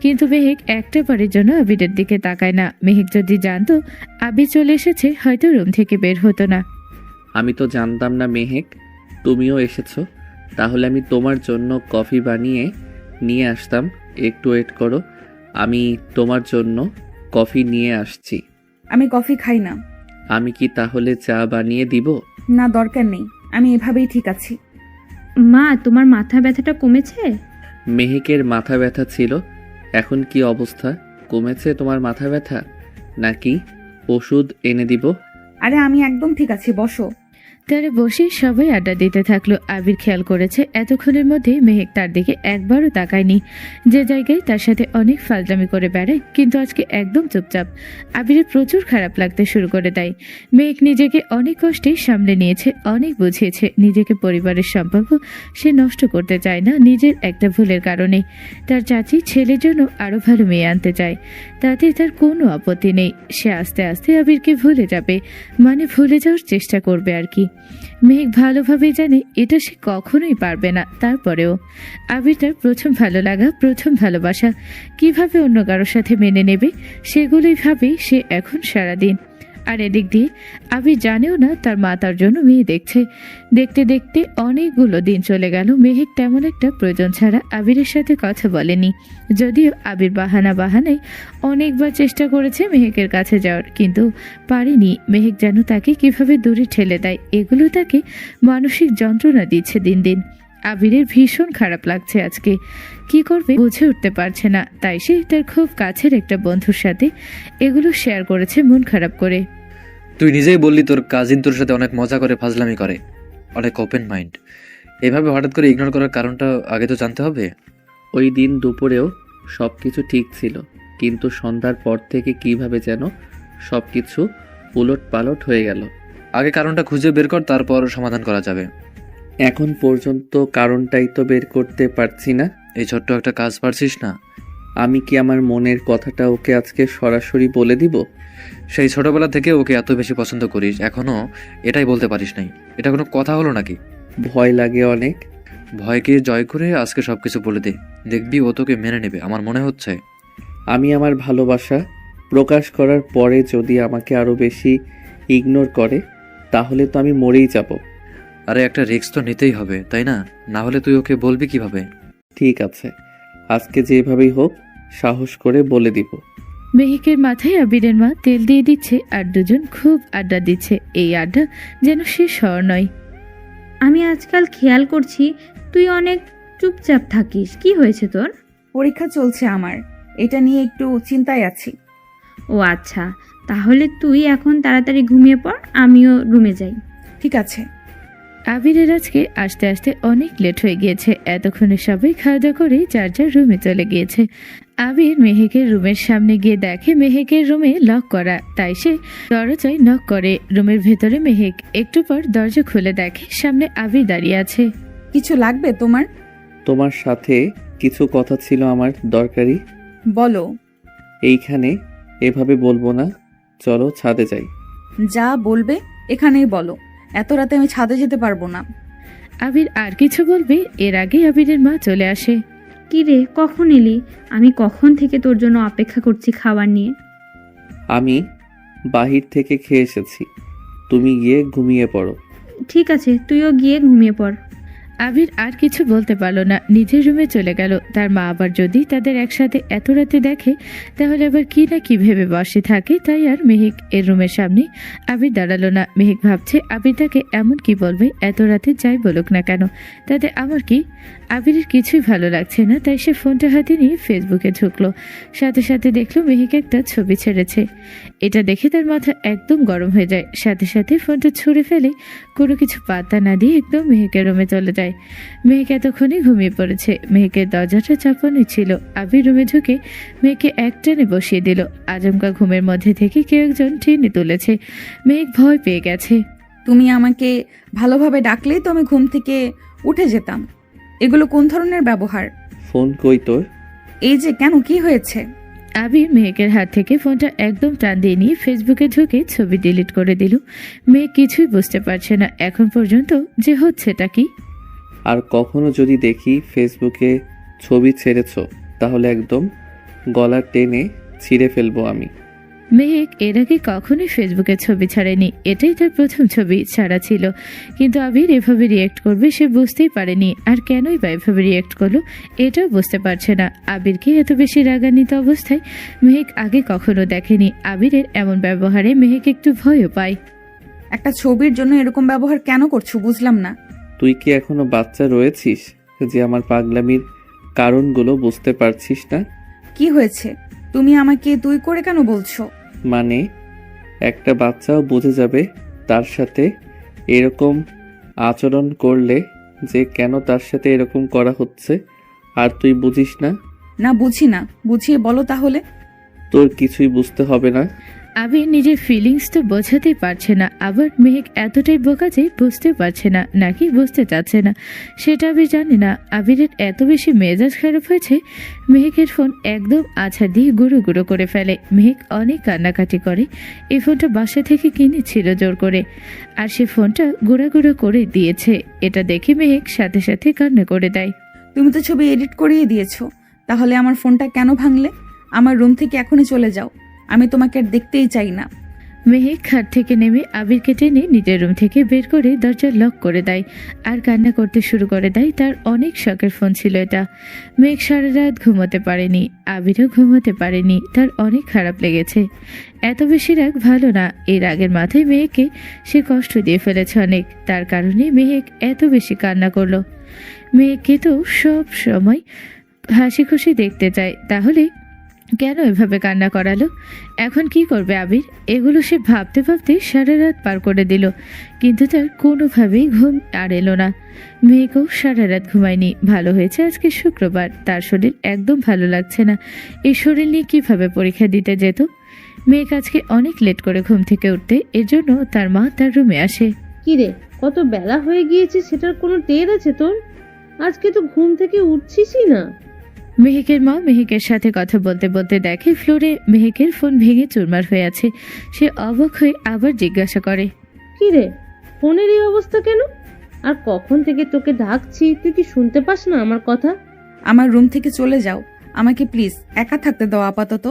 কিন্তু মেহেক একটা বারের জন্য আবিরের দিকে তাকায় না। মেহেক যদি জানতো আবির চলে এসেছে, হয়তো রুম থেকে বের হতো না। আমি তো জানতাম না মেহেক তুমিও এসেছো, তাহলে আমি তোমার জন্য কফি বানিয়ে নিয়ে আসতাম। একটু ওয়েট করো, আমি তোমার জন্য কফি নিয়ে আসছি। আমি কফি খাই না। আমি কি তাহলে চা বানিয়ে দিব? না, দরকার নেই, আমি এভাবেই ঠিক আছি। মা, তোমার মাথা ব্যথাটা কমেছে? মেহেকের মাথা ব্যথা ছিল, এখন কি অবস্থা? কমেছে তোমার মাথা ব্যথা? নাকি ওষুধ এনে দিব? আরে আমি একদম ঠিক আছি, বসো। তারা বসে সবাই আড্ডা দিতে থাকলো। আবির খেয়াল করেছে এতক্ষণের মধ্যে মেহেক তার দিকে একবারও তাকায়নি। যে জায়গায় তার সাথে অনেক ফাজলামি করে বেড়ায়, কিন্তু আজকে একদম চুপচাপ। আবিরের প্রচুর খারাপ লাগতে শুরু করে দেয়। মেহেক নিজেকে অনেক কষ্টে সামলে নিয়েছে, অনেক বুঝিয়েছে। নিজেকে পরিবারের সম্পর্ক সে নষ্ট করতে চায় না নিজের একটা ভুলের কারণে। তার চাচি ছেলের জন্য আরো ভালো মেয়ে আনতে চায়, তাতে তার কোনো আপত্তি নেই। সে আস্তে আস্তে আবিরকে ভুলে যাবে, মানে ভুলে যাওয়ার চেষ্টা করবে আর কি। মেহেক ভালোভাবেই জানে এটা সে কখনোই পারবে না। তারপরেও আবির তার প্রথম ভালো লাগা, প্রথম ভালোবাসা, কিভাবে অন্য কারোর সাথে মেনে নেবে সেগুলোই ভাবে সে এখন সারাদিন। আর এদিক দিয়ে আবির জানেও না তার মা তার জন্য মেয়ে দেখছে। দেখতে দেখতে অনেকগুলো দিন চলে গেল। মেহেক তেমন একটা প্রয়োজন ছাড়া আবিরের সাথে কথা বলেনি। যদিও আবির বাহানায় অনেকবার চেষ্টা করেছে মেহেকের কাছে যাওয়ার, কিন্তু পারেনি। মেহেক যেন তাকে কিভাবে দূরে ঠেলে দেয়, এগুলো তাকে মানসিক যন্ত্রণা দিচ্ছে দিন দিন। আবিরের ভীষণ খারাপ লাগছে আজকে, কি করবে বুঝে উঠতে পারছে না। তাই সে তার খুব কাছের একটা বন্ধুর সাথে এগুলো শেয়ার করেছে মন খারাপ করে। তুই নিজেই বললি তোর কাজিন তোর সাথে অনেক মজা করে ফাজলামি করে, অনেক ওপেন মাইন্ড। এভাবে হঠাৎ করে ইগনোর করার কারণটা আগে তো জানতে হবে। ওই দিন দুপুরেও সব কিছু ঠিক ছিল, কিন্তু সন্ধ্যার পর থেকে কিভাবে যেন সব কিছু উলট পালট হয়ে গেল। আগে কারণটা খুঁজে বের কর, তারপর সমাধান করা যাবে। এখন পর্যন্ত কারণটাই তো বের করতে পারছি না। এই ছোট্ট একটা কাজ পারছিস না, আমি কি আমার মনের কথাটা ওকে আজকে সরাসরি বলে দিব? সেই ছোটবেলা থেকে ওকে এত বেশি পছন্দ করিস, এখনো এটাই বলতে পারিস নাই। এটা কোনো কথা হলো নাকি? ভয় লাগে অনেক। ভয়কে জয় করে আজকে সবকিছু বলে দে, দেখবি ও তোকে মেনে নেবে আমার মনে হচ্ছে। আমি আমার ভালোবাসা প্রকাশ করার পরে যদি আমাকে আরো বেশি ইগনোর করে তাহলে তো আমি মরেই যাব। আরে একটা রিস্ক তো নিতেই হবে, তাই না? না হলে তুই ওকে বলবি কিভাবে? ঠিক আছে, আজকে যেভাবেই হোক সাহস করে বলে দিব। মেহেকের মাথায় আবিরের মা তেল দিয়ে দিচ্ছে আর দুজন খুব আড্ডা দিচ্ছে। এই আড্ডা যেন শেষ হওয়ার নয়। আমি আজকাল খেয়াল করছি তুই অনেক চুপচাপ থাকিস, কি হয়েছে তোর? পরীক্ষা চলছে আমার, এটা নিয়ে একটু চিন্তায় আছি। ও আচ্ছা, তাহলে তুই এখন তাড়াতাড়ি ঘুমিয়ে পড়, আমিও রুমে যাই। ঠিক আছে। আবিরের আজকে আসতে আসতে অনেক লেট হয়ে গিয়েছে। এতক্ষণে সবাই খাওয়া দাওয়া করে যার যার রুমে চলে গিয়েছে। আবির মেহেকের রুমের সামনে গিয়ে দেখে মেহেকের রুমে লক করা, তাই সে দরজায় নক করে। রুমের ভেতরে মেহেক একটু পর দরজা খুলে দেখে সামনে আবির দাঁড়িয়ে আছে। কিছু লাগবে তোমার? তোমার সাথে কিছু কথা ছিল আমার দরকারি। বলো। এইখানে এভাবে বলবো না, চলো ছাদে যাই। যা বলবে এখানেই বলো, এত রাতে আমি ছাদে যেতে পারবো না। আবির আর কিছু বলবে এর আগে আবিরের মা চলে আসে। কি রে, কখন এলি? আমি কখন থেকে তোর জন্য অপেক্ষা করছি খাবার নিয়ে। আমি বাহির থেকে খেয়ে এসেছি, তুমি গিয়ে ঘুমিয়ে পড়ো। ঠিক আছে, তুইও গিয়ে ঘুমিয়ে পড়। আবির আর কিছু বলতে পারলো না, নিজের রুমে চলে গেল। তার মা আবার যদি তাদের একসাথে এত রাতে দেখে তাহলে আবার কি না কি ভেবে বসে থাকে। তাই আর মেহেক এর রুমের সামনে আবির দাঁড়ালো না। মেহেক ভাবছে আবির তাকে এমন কি বলবে, এত রাতে যাই বলুক না কেন তাতে আমার কি। আবিরের কিছুই ভালো লাগছে না, তাই সে ফোনটা হাতে নিয়ে ফেসবুকে ঢুকলো। সাথে সাথে দেখলো মেহেক একটা ছবি ছেড়েছে। এটা দেখে তার মাথা একদম গরম হয়ে যায়। সাথে সাথে ফোনটা ছুঁড়ে ফেলে কোনো কিছু পাত্তা না দিয়ে একদম মেহেকের রুমে চলে যায়। মেহেক এতক্ষণে ঘুমিয়ে পড়েছে। মেহেকের দরজাটা চাপানোই ছিল। আবির রুমে ঢুকে মেয়েকে এক টানে বসিয়ে দিল। আচমকা ঘুমের মধ্যে থেকে কেউ একজন টেনে তুলেছে। মেহেক ভয় পেয়ে গেছে। তুমি আমাকে ভালোভাবে ডাকলেই তো আমি ঘুম থেকে উঠে যেতাম। এগুলো কোন ধরনের ব্যবহার? ফোন কই তোর? এই যে, কেন, কি হয়েছে? আবির মেহেকের হাত থেকে ফোনটা একদম টান দিয়ে নিয়ে ফেসবুকে ঢুকে ছবি ডিলিট করে দিল। মেয়ে কিছুই বুঝতে পারছে না এখন পর্যন্ত যে হচ্ছেটা কি। আর কখনো যদি দেখি ফেসবুকে ছবি ছেড়েছ তাহলে একদম গলা টেনে ছিঁড়ে ফেলবো আমি। মেহেক এর আগে কখনোই ফেসবুকে ছবি ছাড়েনি, এটাই তার প্রথম ছবি ছাড়া ছিল। কিন্তু আবির এভাবে রিয়েক্ট করবে সে বুঝতেই পারেনি। আর কেনই বা এভাবে রিয়েক্ট করলো এটাও বুঝতে পারছে না। আবিরকে এত বেশি রাগান্বিত অবস্থায় মেহেক আগে কখনো দেখেনি। আবিরের এমন ব্যবহারে মেহেক একটু ভয়ও পায়। একটা ছবির জন্য এরকম ব্যবহার কেন করছো বুঝলাম না। তুই কি এখনো বাচ্চা রয়েছিস যে আমার পাগলামির কারণগুলো বুঝতে পারছিস না? কি হয়েছে? তুমি আমাকে তুই করে কেন বলছো? মানে একটা বাচ্চাও বুঝে যাবে তার সাথে এরকম আচরণ করলে যে কেন তার সাথে এরকম করা হচ্ছে, আর তুই বুঝিস না? না, বুঝি না, বুঝিয়ে বলো তাহলে। তোর কিছুই বুঝতে হবে না। আবির নিজের ফিলিংস তো বোঝাতেই পারছে না, আবার মেহেক এতটাই বোকা যে বুঝতে পারছে না নাকি বুঝতে চাচ্ছে না সেটা আবির জানে না। আবিরের এত বেশি মেজাজ খারাপ হয়েছে মেহেকের ফোন একদম আছাড় দিয়ে গুঁড়ো গুঁড়ো করে ফেলে। মেহেক অনেক কান্নাকাটি করে। এই ফোনটা বাসা থেকে কিনেছিল জোর করে, আর সে ফোনটা গুঁড়া গুঁড়ো করে দিয়েছে। এটা দেখে মেহেক সাথে সাথে কান্না করে দেয়। তুমি তো ছবি এডিট করিয়ে দিয়েছো, তাহলে আমার ফোনটা কেন ভাঙলে? আমার রুম থেকে এখনই চলে যাও, আমি তোমাকে আর দেখতেই চাই না। মেহেক খাট থেকে নেমে আবিরকে টেনে নিজের রুম থেকে বের করে দরজা লক করে দেয় আর কান্না করতে শুরু করে দেয়। তার অনেক শখের ফোন ছিল এটা। মেঘ সারা রাত ঘুমোতে পারেনি, আবিরও ঘুমোতে পারেনি। তার অনেক খারাপ লেগেছে। এত বেশি রাগ ভালো না। এই রাগের মাথায় মেহেককে সে কষ্ট দিয়ে ফেলেছে অনেক, তার কারণে মেহেক এত বেশি কান্না করলো। মেহেককে তো সব সময় হাসি খুশি দেখতে চায়, তাহলে কেন এভাবে কান্না করালো? এখন কি করবে আবির? এগুলো সে ভাবতে ভাবতে সারা রাত পার করে দিল, কিন্তু তার কোনোভাবেই ঘুম আর এলো না। মেয়েকেও সারা রাত ঘুমায়নি। ভালো হয়েছে আজকে শুক্রবার, তার শরীর একদম ভালো লাগছে না। এই শরীর নিয়ে কিভাবে পরীক্ষা দিতে যেত? মেয়েকে আজকে অনেক লেট করে ঘুম থেকে উঠতে, এর জন্য তার মা তার রুমে আসে। কি রে, কত বেলা হয়ে গিয়েছে সেটার কোনো টের আছে তোর? আজকে তো ঘুম থেকে উঠছিসই না। মেহেকের মা মেহেকের সাথে কথা বলতে বলতে দেখে ফ্লোরে মেহেকের ফোন ভেঙে চুরমার হয়ে আছে। সে অবাক হয়ে আবার জিজ্ঞাসা করে, কি রে, ফোনের এই অবস্থা কেন? আর কখন থেকে তোকে ডাকছি, তুই কি শুনতে পাস না আমার কথা? আমার রুম থেকে চলে যাও, আমাকে প্লিজ একা থাকতে দাও আপাতত।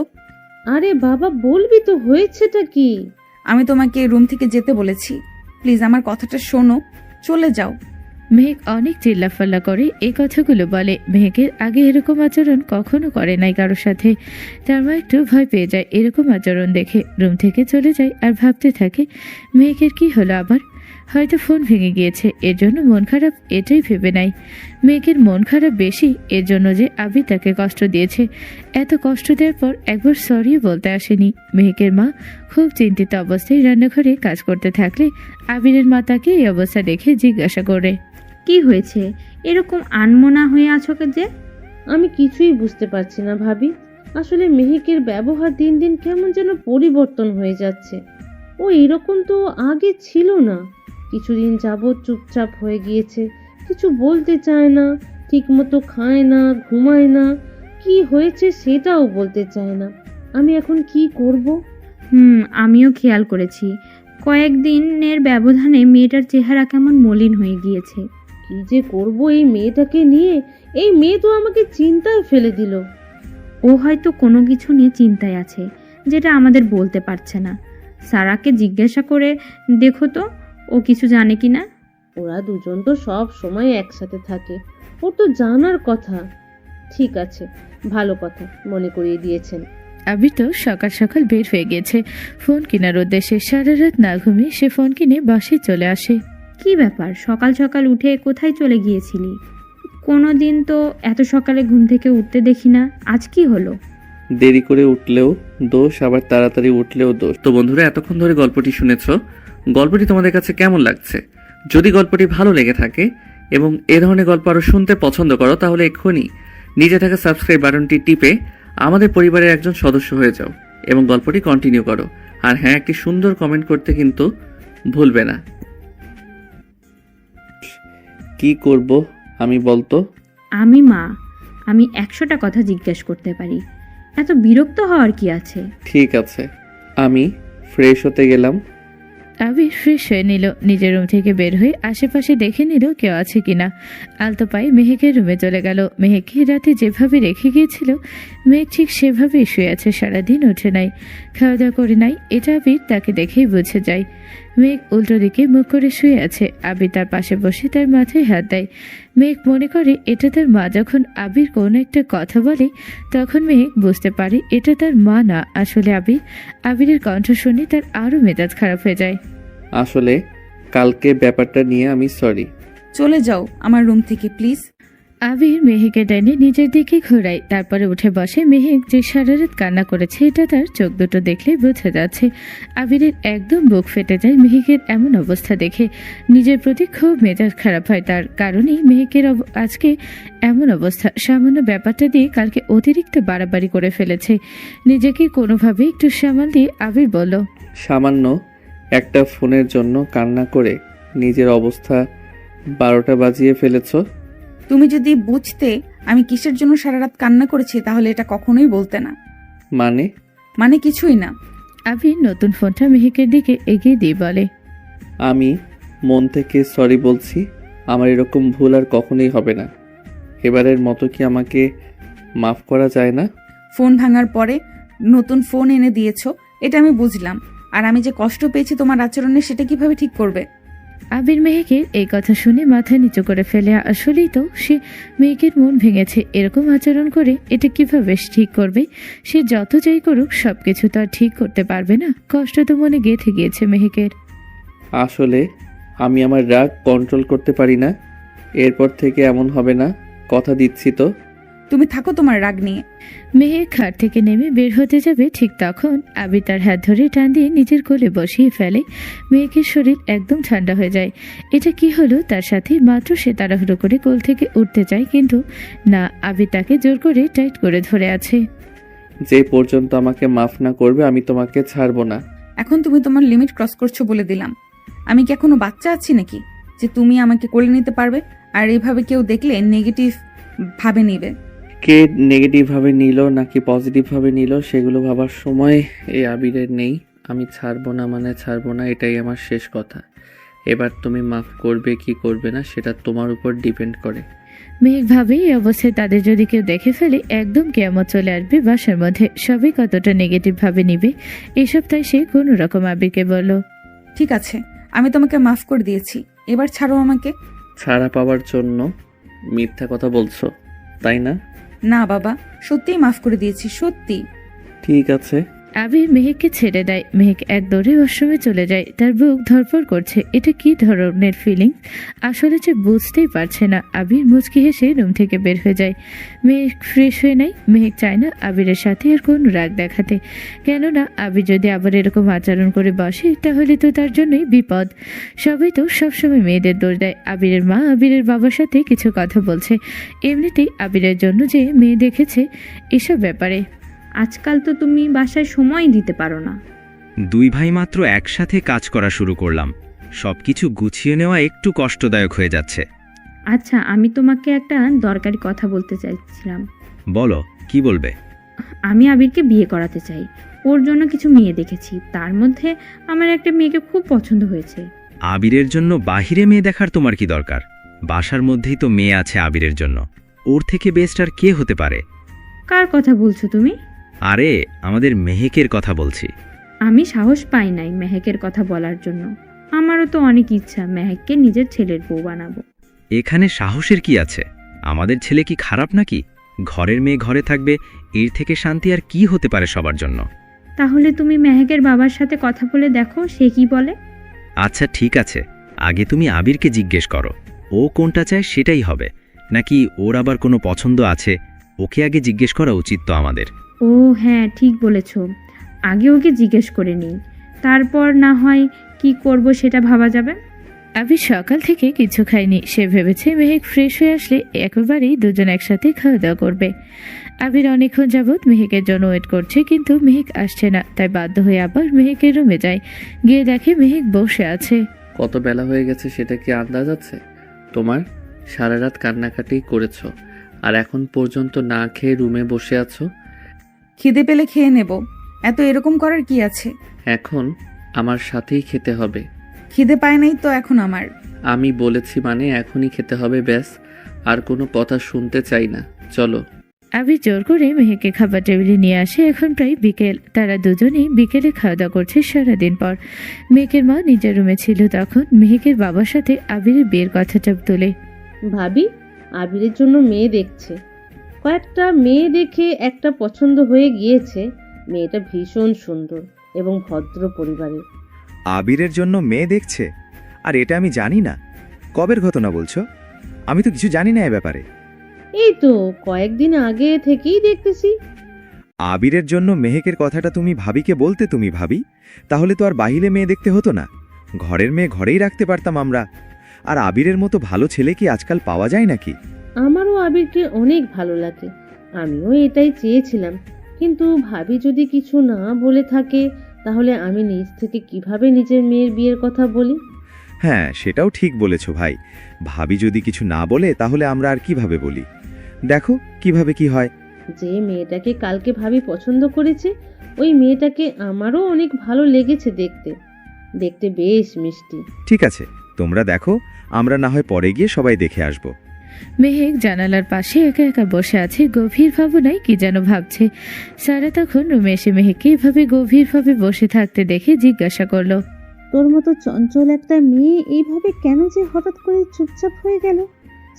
আরে বাবা, বলবি তো হয়েছেটা কি? আমি তোমাকে রুম থেকে যেতে বলেছি, প্লিজ আমার কথাটা শোনো, চলে যাও। মেহেক অনেক চিল্লাফাল্লা করে এই কথাগুলো বলে। মেহেকের আগে এরকম আচরণ কখনো করে নাই কারোর সাথে। তার মা একটু ভয় পেয়ে যায় এরকম আচরণ দেখে, রুম থেকে চলে যায় আর ভাবতে থাকে মেহেকের কি হলো আবার। হয়তো ফোন ভেঙে গিয়েছে, এর জন্য মন খারাপ, এটাই ভেবে নাই। মেহেকের মন খারাপ বেশি এর জন্য যে আবির তাকে কষ্ট দিয়েছে। এত কষ্ট দেওয়ার পর একবার সরি বলতে আসেনি। মেহেকের মা খুব চিন্তিত অবস্থায় রান্নাঘরে কাজ করতে থাকলে আবিরের মা তাকে এই অবস্থা দেখে জিজ্ঞাসা করে, কি হয়েছে? এরকম আনমনা হয়ে আছো যে? আমি কিছুই বুঝতে পারছি না ভাবি। আসলে মেহেকের ব্যবহার দিন দিন কেমন যেন পরিবর্তন হয়ে যাচ্ছে। ও এরকম তো আগে ছিল না। কিছুদিন যাবৎ চুপচাপ হয়ে গিয়েছে, কিছু বলতে চায় না, ঠিকমতো খায় না, ঘুমায় না, কি হয়েছে সেটাও বলতে চায় না। আমি এখন কি করব? আমিও খেয়াল করেছি, কয়েকদিনের ব্যবধানে মেয়েটার চেহারা কেমন মলিন হয়ে গিয়েছে। কি যে করব এই মেয়েটাকে নিয়ে? এই মেয়ে তো আমাকে চিন্তায় ফেলে দিল। ও হয়তো কোনো কিছু নিয়ে চিন্তায় আছে, যেটা আমাদের বলতে পারছে না। সারাকে জিজ্ঞাসা করে দেখো তো, ও কিছু জানে কি না। ওরা দুজন তো সব সময় একসাথে থাকে, ওর তো জানার কথা। ঠিক আছে, ভালো কথা মনে করিয়ে দিয়েছেন। আবির তো সকাল সকাল বের হয়ে গেছে ফোন কেনার উদ্দেশ্যে। সারা রাত না ঘুমিয়ে সে ফোন কিনে বাসায় চলে আসে। কি ব্যাপার, সকাল সকাল উঠে কোথায় চলে গিয়েছিলি? কোনো দিন তো এত সকালে ঘুম থেকে উঠতে দেখি না, আজ কি হলো? দেরি করে উঠলেও দোষ, আবার তাড়াতাড়ি উঠলেও দোষ। তো বন্ধুরা, এতক্ষণ ধরে গল্পটি শুনেছো। গল্পটি তোমাদের কাছে কেমন লাগছে? যদি গল্পটি ভালো লেগে থাকে এবং এ ধরনের গল্প আরও শুনতে পছন্দ করো, তাহলে এক্ষুনি নিচে থাকা সাবস্ক্রাইব বাটনটি টিপে আমাদের পরিবারের একজন সদস্য হয়ে যাও এবং গল্পটি কন্টিনিউ করো। আর হ্যাঁ, একটি সুন্দর কমেন্ট করতে কিন্তু ভুলবে না। কি করব আমি বলতো? আমি মা, আমি 100টা কথা জিজ্ঞেস করতে পারি, এত বিরক্ত হওয়ার কি আছে? ঠিক আছে, আমি ফ্রেশ হতে গেলাম। আবির ফ্রেশ হয়ে নিল, নিজের রুম থেকে বের হয়ে আশেপাশে দেখে নিল কেউ আছে কিনা। আলতো পায়ে মেহেকের রুমে চলে গেল। মেহেককে রাতে যেভাবে রেখে গিয়েছিল মেহেক ঠিক সেভাবেই শুয়ে আছে, সারাদিন ওঠে নাই, খাওয়া দাওয়া করে নাই। এটা আবির তাকে দেখেই বুঝে যায়। মেঘ উল্টো দিকে মুখ করে শুয়ে আছে। আবির তার পাশে বসে তার মাথায় হাত দেয়। মেঘ মনে করে এটা তার মা। যখন আবির কোনো একটা কথা বলে তখন মেঘ বুঝতে পারে এটা তার মা না, আসলে আবির। আবিরের কণ্ঠ শুনে তার আরও মেজাজ খারাপ হয়ে যায়। আসলে কালকে ব্যাপারটা নিয়ে আমি সরি। চলে যাও আমার রুম থেকে প্লিজ। আবির মেহেকে টেনে নিজের দিকে ঘোরায়, তারপরে উঠে বসে। মেহেক যে সারা রাত কান্না করেছে এটা তার চোখ দুটো দেখলেই বোঝা যাচ্ছে। আবিরের একদম বুক ফেটে যায় মেহেকের এমন অবস্থা দেখে। নিজের প্রতি খুব মেজাজ খারাপ হয় তার, কারণেই মেহেকের আজকে এমন অবস্থা। সামান্য ব্যাপারটা দিয়ে কালকে অতিরিক্ত বাড়াবাড়ি করে ফেলেছে। নিজেকে কোনোভাবে একটু সামাল দিয়ে আবির বলল, সামান্য একটা ফোনের জন্য কান্না করে নিজের অবস্থা 12টা বাজিয়ে ফেলেছ। তুমি যদি বুঝতে আমি কিসের জন্য সারা রাত কান্না করেছি তাহলে এটা কখনোই বলতে না। মানে কিছুই না। আবির নতুন ফোনটা মেহেকের দিকে এগিয়ে দিয়ে বলে, আমি মন থেকে সরি বলছি। আমার এরকম ভুল আর কখনোই হবে না। এবারের মতো কি আমাকে মাফ করা যায় না? ফোন ভাঙার পরে নতুন ফোন এনে দিয়েছো, এটা আমি বুঝলাম। আর আমি যে কষ্ট পেয়েছি তোমার আচরণে সেটা কিভাবে ঠিক করবে? আবির মেহেকের এই কথা শুনে মাথা নিচু করে ফেলে। আসলেই তো সে মেহেকের মন ভেঙেছে। এরকম আচরণ করে এটা কিভাবে ঠিক করবে? সে যত যাই করুক সবকিছু তো আর ঠিক করতে পারবে না। কষ্ট তো মনে গেঁথে গিয়েছে মেহেকের। আসলে আমি আমার রাগ কন্ট্রোল করতে পারি না। এরপর থেকে এমন হবে না, কথা দিচ্ছি তো। তুমি থাকো তোমার রাগ নিয়ে। মেহেক খাট থেকে নেমে বের হতে যাবে, ঠিক তখন আবির তার হাত ধরে টান দিয়ে নিজের কোলে বসিয়ে ফেলে। মেহেকের শরীর একদম ঠান্ডা হয়ে যায়। এটা কি হলো তার সাথে? মাত্র সে তাড়াহুড়ো করে কোল থেকে উঠতে চায়, কিন্তু না, আবির তাকে জোর করে টাইট করে ধরে আছে। যে পর্যন্ত আমাকে মাফ না করবে আমি তোমাকে ছাড়বো না। এখন তুমি তোমার লিমিট ক্রস করছো বলে দিলাম। আমি কি এখনো বাচ্চা আছি নাকি যে তুমি আমাকে কোলে নিতে পারবে আর এইভাবে কেউ দেখলে নেগেটিভ ভাবে নিবে? কে নেগেটিভভাবে নিল নাকি পজিটিভভাবে নিল সেগুলো ভাবার সময় এই আবিরের নেই। আমি ছাড়বো না মানে ছাড়বো না, এটাই আমার শেষ কথা। এবার তুমি মাফ করবে কি করবে না সেটা তোমার উপর ডিপেন্ড করে। মেহেক ভাবে এই অবস্থায় তাদের যদি কেউ দেখে ফেলে একদম কেয়ামত চলে আসবে বাসার মধ্যে। সবাই কতটা নেগেটিভ ভাবে নিবে এসব, তাই সে কোনো রকম আবিরকে বলল, ঠিক আছে, আমি তোমাকে মাফ করে দিয়েছি, এবার ছাড়ো আমাকে। ছাড়া পাওয়ার জন্য মিথ্যা কথা বলছো তাই না? না বাবা, সত্যিই মাফ করে দিয়েছি, সত্যি। ঠিক আছে। আবির মেহেককে ছেড়ে দেয়। মেহেক এক দৌড়ে ওয়াশরুমে চলে যায়। তার বুক ধড়ফড় করছে। এটা কি ধরনের ফিলিং আসলে সে বুঝতেই পারছে না। আবির মুচকি হেসে রুম থেকে বের হয়ে যায়। মেহেক ফ্রেশ হয়ে নেয়। মেহেক চায় না আবিরের সাথে আর কোনো রাগ দেখাতে, কেননা আবির যদি আবার এরকম আচরণ করে বসে তাহলে তো তার জন্যই বিপদ। সবাই তো সবসময় মেয়েদের দোষ দেয়। আবিরের মা আবিরের বাবার সাথে কিছু কথা বলছে, এমনিতেই আবিরের জন্য যে মেয়ে দেখেছে এসব ব্যাপারে। আজকাল তো তুমি বাসায় সময় দিতে পারো না। দুই ভাই মাত্র একসাথে কাজ করা শুরু করলাম, সবকিছু গুছিয়ে নেওয়া একটু কষ্টদায়ক হয়ে যাচ্ছে। আচ্ছা, আমি তোমাকে একটা দরকারি কথা বলতে চাইছিলাম। বলো, কি বলবে? আমি আবিরকে বিয়ে করাতে চাই। ওর জন্য কিছু মেয়ে দেখেছি, তার মধ্যে আমার একটা মেয়েকে খুব পছন্দ হয়েছে। আবিরের জন্য বাহিরে মেয়ে দেখার তোমার কি দরকার? বাসার মধ্যেই তো মেয়ে আছে আবিরের জন্য, ওর থেকে বেস্ট আর কে হতে পারে? কার কথা বলছো তুমি? আরে আমাদের মেহেকের কথা বলছি। আমি সাহস পাই নাই মেহেকের কথা বলার জন্য। আমারও তো অনেক ইচ্ছা মেহেককে নিজের ছেলের বউ বানাবো। এখানে সাহসের কি আছে? আমাদের ছেলে কি খারাপ নাকি? ঘরের মেয়ে ঘরে থাকবে, এর থেকে শান্তি আর কি হতে পারে সবার জন্য? তাহলে তুমি মেহেকের বাবার সাথে কথা বলে দেখো সে কি বলে। আচ্ছা ঠিক আছে, আগে তুমি আবিরকে জিজ্ঞেস করো ও কোনটা চায় সেটাই হবে, নাকি ওর আবার কোনো পছন্দ আছে? ওকে আগে জিজ্ঞেস করা উচিত তো আমাদের। ও হ্যাঁ, ঠিক বলেছ, আগে ওকে জিজ্ঞেস করে নিই, তারপর না হয় কি করব সেটা ভাবা যাবে। আবির সকাল থেকে কিছু খায়নি। সে ভেবেছে মেহেক ফ্রেশ হয়ে আসলে একেবারেই দুজন একসাথে খাওয়া দাওয়া করবে। আবির অনেকক্ষণ যাবৎ মেহেকের জন্য ওয়েট করছে, কিন্তু মেহেক আসছে না। তাই বাধ্য হয়ে আবার মেহেকের রুমে যায়। গিয়ে দেখে মেহেক বসে আছে। কত বেলা হয়ে গেছে সেটা কি আন্দাজ আছে তোমার? সারা রাত কান্নাকাটি করেছো আর এখন পর্যন্ত না খেয়ে রুমে বসে আছো। খিদে পেলে খেয়ে নেব, এত এরকম করার কি আছে? এখন আমার সাথেই খেতে হবে। খিদে পায় নাই তো এখন আমার। আমি বলেছি মানে এখনই খেতে হবে, ব্যাস। আর কোনো কথা শুনতে চাই না, চলো। আবির জোর করে মেহেককে খাবার টেবিলে নিয়ে আসে। এখন প্রায় বিকেল। তারা দুজনেই বিকেলে খাওয়া দাওয়া করছে সারাদিন পর। মেহেকের মা নিজের রুমে ছিল তখন। মেহেকের বাবার সাথে আবিরের বিয়ের কথাটা তোলে। ভাবি আবিরের জন্য মেয়ে দেখছে। কয়েকটা মেয়ে দেখে একটা পছন্দ হয়ে গিয়েছে। মেয়েটা ভীষণ সুন্দর এবং ভদ্র পরিবারের। আবিরের জন্য মেয়ে দেখছে? আর এটা আমি জানি না। কবের ঘটনা বলছো? আমি তো কিছু জানি না এ ব্যাপারে। এই তো কয়েকদিন আগে থেকেই দেখতেছি। আবিরের জন্য মেহেকের কথাটা তুমি ভাবিকে বলতে তুমি ভাবি, তাহলে তো আর বাহিরে মেয়ে দেখতে হতো না, ঘরের মেয়ে ঘরেই রাখতে পারতাম আমরা। আর আবিরের মতো ভালো ছেলে কি আজকাল পাওয়া যায় নাকি? আমারও আবিরকে অনেক ভালো লাগে, আমিও এটাই চেয়েছিলাম। কিন্তু ভাবি যদি কিছু না বলে থাকে তাহলে আমি নিজ থেকে কিভাবে নিজের মেয়ের বিয়ের কথা বলি? হ্যাঁ, সেটাও ঠিক বলেছ ভাই। ভাবি যদি কিছু না বলে তাহলে আমরা আর কিভাবে বলি? দেখো কিভাবে কি হয়। যে মেয়েটাকে কালকে ভাবি পছন্দ করেছে ওই মেয়েটাকে আমারও অনেক ভালো লেগেছে দেখতে। দেখতে বেশ মিষ্টি। ঠিক আছে, তোমরা দেখো, আমরা না হয় পরে গিয়ে সবাই দেখে আসব। মেহেক জানালার পাশে একা একা বসে আছে, গভীর ভাবনায় কি যেন ভাবছে। সারা তখন রুমে এসে মেহেককে এভাবে গভীরভাবে বসে থাকতে দেখে জিজ্ঞাসা করলো, তোর মতো চঞ্চল একটা মেয়ে এইভাবে কেন যে হঠাৎ করে চুপচাপ হয়ে গেল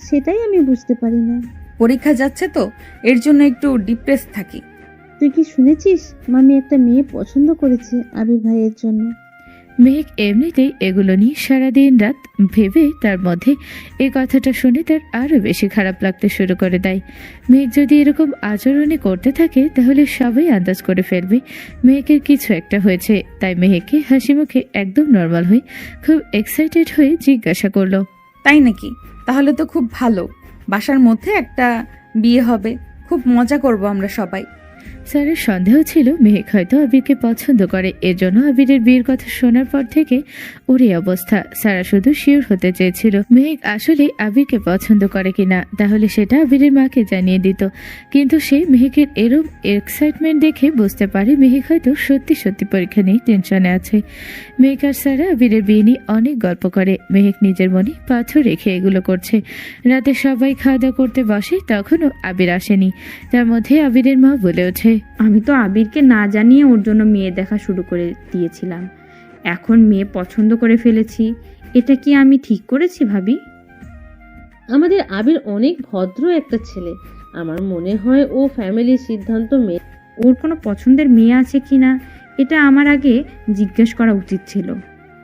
সেটাই আমি বুঝতে পারি না। পরীক্ষা যাচ্ছে তো, এর জন্য একটু ডিপ্রেস থাকি। তুই কি শুনেছিস মামি একটা মেয়ে পছন্দ করেছে আবির ভাইয়ের জন্য? মেহেক এমনিতেই এগুলো নিয়ে সারাদিন রাত ভেবে তার মধ্যে এই কথাটা শুনে তার আরও বেশি খারাপ লাগতে শুরু করে দেয়। মেহেক যদি এরকম আচরণে করতে থাকে তাহলে সবাই আন্দাজ করে ফেলবে মেহেকের কিছু একটা হয়েছে। তাই মেহেককে হাসি মুখে একদম নর্মাল হয়ে খুব এক্সাইটেড হয়ে জিজ্ঞাসা করলো, তাই নাকি? তাহলে তো খুব ভালো, বাসার মধ্যে একটা বিয়ে হবে, খুব মজা করব আমরা সবাই। সারার সন্দেহ ছিল মেহেক হয়তো আবিরকে পছন্দ করে, এর জন্য আবিরের বিয়ের কথা শোনার পর থেকে ওর এই অবস্থা। সারা শুধু শিওর হতে চেয়েছিল মেহেক আসলে আবিরকে পছন্দ করে কিনা, তাহলে সেটা আবিরের মাকে জানিয়ে দিত। কিন্তু সে মেহেকের এরম এক্সাইটমেন্ট দেখে বুঝতে পারে মেহেক হয়তো সত্যি সত্যি পরীক্ষা নিয়ে টেনশনে আছে। মেহেক আর সারা আবিরের বিয়ে নিয়ে অনেক গল্প করে। মেহেক নিজের মনে পাথর রেখে এগুলো করছে। রাতে সবাই খাওয়া দাওয়া করতে বসে, তখনও আবির আসেনি। তার মধ্যে আবিরের মা বলে ওঠে, আমি তো আবিরকে না জানিয়ে ওর জন্য মেয়ে দেখা শুরু করে দিয়েছিলাম, এখন মেয়ে পছন্দ করে ফেলেছি। এটা কি আমি ঠিক করেছি ভাবি? আমাদের আবির অনেক ভদ্র একটা ছেলে। আমার মনে হয় ও ফ্যামিলির সিদ্ধান্ত মেনে। ওর কোনো পছন্দের মেয়ে আছে কি না এটা আমার আগে জিজ্ঞেস করা উচিত ছিল।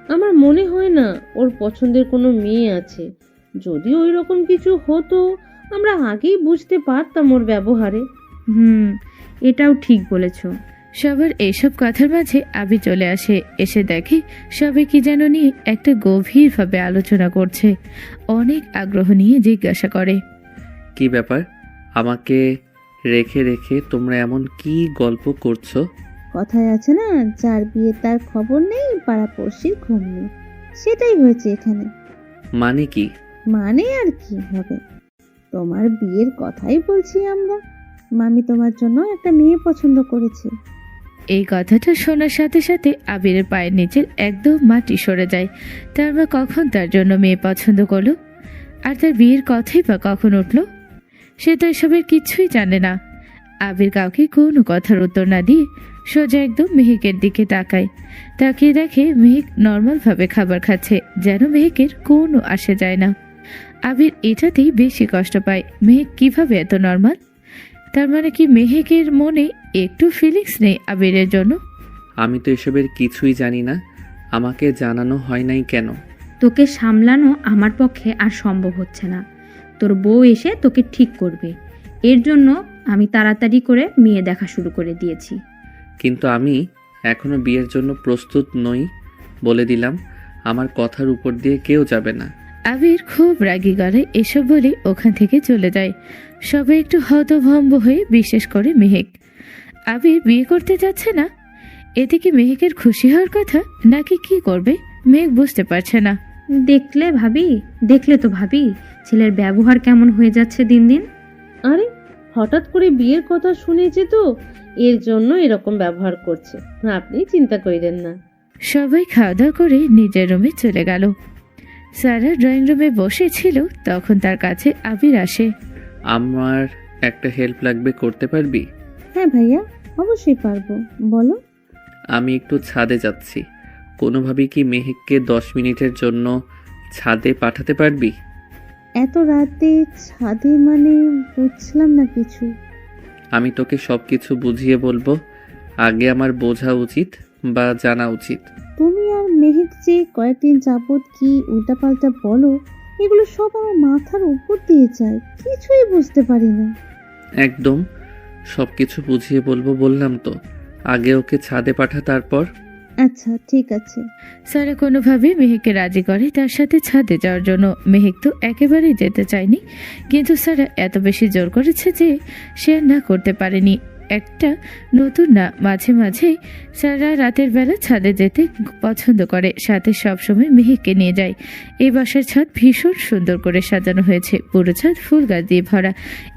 আমার মনে হয় না ওর পছন্দের কোনো মেয়ে আছে। যদি ওই রকম কিছু হতো আমরা আগেই বুঝতে পারতাম ওর ব্যবহারে। এটাও ঠিক বলেছ। সবার এইসব কথার মাঝে আবির চলে আসে। এসে দেখে সবাই কি যেন নিয়ে একটা গভীরভাবে আলোচনা করছে। অনেক আগ্রহ নিয়ে জিজ্ঞাসা করে, কি ব্যাপার? আমাকে রেখে রেখে তোমরা এমন কি গল্প করছো? কথায় আছে না, যার বিয়ে তার খবর নেই, পাড়াপড়শির ঘুম নেই। সেটাই হয়েছে এখানে। মানে কি? মানে আর কি হবে, তোমার বিয়ের কথাই বলছি আমরা। মামি তোমার জন্য একটা মেয়ে পছন্দ করেছে। এই কথাটা শোনার সাথে সাথে আবিরের পায়ের নিচে একদম মাটি সরে যায়। তার মা কখন তার জন্য মেয়ে পছন্দ করলো, আর তার বিয়ের কথাই বা কখন উঠল? সে তো এসবের কিছুই জানে না। আবির কাউকে কোনো কথার উত্তর না দিয়ে সোজা একদম মেহেকের দিকে তাকায়। তাকিয়ে দেখে মেহেক নর্মালভাবে খাবার খাচ্ছে, যেন মেহেকের কোনো আসে যায় না। আবির এটাতেই বেশি কষ্ট পায়। মেহেক কিভাবে এত নর্মাল? তার মানে কি মেহেকের মনে একটু ফিলিংস নেই আবিরের জন্য? আমি তো এসবের কিছুই জানি না। আমাকে জানানো হয় নাই কেন? তোকে সামলানো আমার পক্ষে আর সম্ভব হচ্ছে না। তোর বউ এসে তোকে ঠিক করবে, এর জন্য আমি তাড়াতাড়ি করে মেয়ে দেখা শুরু করে দিয়েছি। কিন্তু আমি এখনো বিয়ের জন্য প্রস্তুত নই, বলে দিলাম। আমার কথার উপর দিয়ে কেউ যাবে না। আবির খুব রাগী গলায় এসব বলে ওখান থেকে চলে যায়। সবাই একটু হতভম্ব হয়ে, বিশেষ করে মেহেক। আবির বিয়ে করতে যাচ্ছে না, এতে কি মেহেকের খুশি হওয়ার কথা নাকি কি করবে মেহেক বুঝতে পারছে না। দেখলে তো ভাবি ছেলের ব্যবহার কেমন হয়ে যাচ্ছে দিন দিন। আরে হঠাৎ করে বিয়ের কথা শুনেছে তো, এর জন্য এরকম ব্যবহার করছে। আপনি চিন্তা করিলেন না। সবাই খাওয়া দাওয়া করে নিজের রুমে চলে গেল। সারা ড্রয়িং রুমে বসেছিল, তখন তার কাছে আবির আসে। আমার একটা হেল্প লাগবে, করতে পারবি? হ্যাঁ ভাইয়া, অবশ্যই পারবো, বলো। আমি একটু ছাদে যাচ্ছি। কোনোভাবেই কি মেহেককে 10 মিনিটের জন্য ছাদে পাঠাতে পারবি? এত রাতে ছাদে মানে বুঝলাম না কিছু। আমি তোকে সব কিছু বুঝিয়ে বলবো, আগে আমার বোঝা উচিত বা জানা উচিত। তুমি আর মেহেক যে কয়েকদিন যাবৎ কি উল্টাপাল্টা বলো, এগুলো সব আমার মাথার উপর দিয়ে যায়, কিছুই বুঝতে পারি না। একদম সব কিছু বুঝিয়ে বলবো বললাম তো। আগে ওকে ছাদে পাঠা, তারপর। আচ্ছা ঠিক আছে। সারা কোনোভাবে মেহেককে রাজি করে তার সাথে ছাদে যাওয়ার জন্য। মেহেক তো একেবারেই যেতে চায়নি, কিন্তু সারা এত বেশি জোর করেছে যে সে আর না করতে পারেনি। একটা নতুন না, মাঝে মাঝে সারা রাতের বেলা ছাদে যেতে পছন্দ করে, সাথে সবসময় মেহেককে নিয়ে যায়। এই বাসার ছাদ ভীষণ সুন্দর করে সাজানো হয়েছে, পুরো ছাদ ফুল গাছ দিয়ে ভরা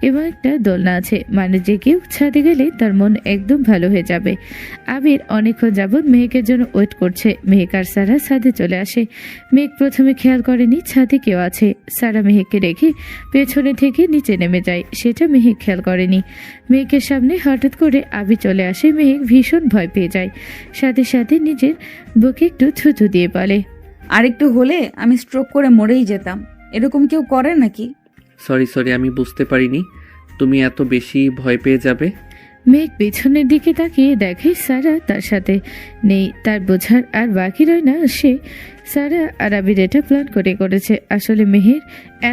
এবং একটা দোলনা আছে, মানে যে কেউ ছাদে গেলে তার মন একদম ভালো হয়ে যাবে। আবির অনেকক্ষণ যাবৎ মেহেকের জন্য ওয়েট করছে। মেহেক আর সারা ছাদে চলে আসে। মেহেক প্রথমে খেয়াল করেনি ছাদে কেউ আছে। সারা মেহেককে রেখে পেছনে থেকে নিচে নেমে যায়, সেটা মেহেক খেয়াল করেনি। মেহেকের সামনে হঠাৎ করে আবির চলে আসে। মেহেক ভীষণ ভয় পেয়ে যায়, সাথে সাথে নিজের বুকে একটু থুথু দিয়ে বলে, আরেকটু হলে আমি স্ট্রোক করে মরেই যেতাম। এরকম কেউ করে নাকি? সরি, আমি বুঝতে পারিনি তুমি এত বেশি ভয় পেয়ে যাবে। মেঘ পেছনের দিকে তাকিয়ে দেখে সারা তার সাথে নেই। তার বোঝার আর বাকি রয় না সে সারা আর আবির এটা প্ল্যান করে করেছে। আসলে মেহের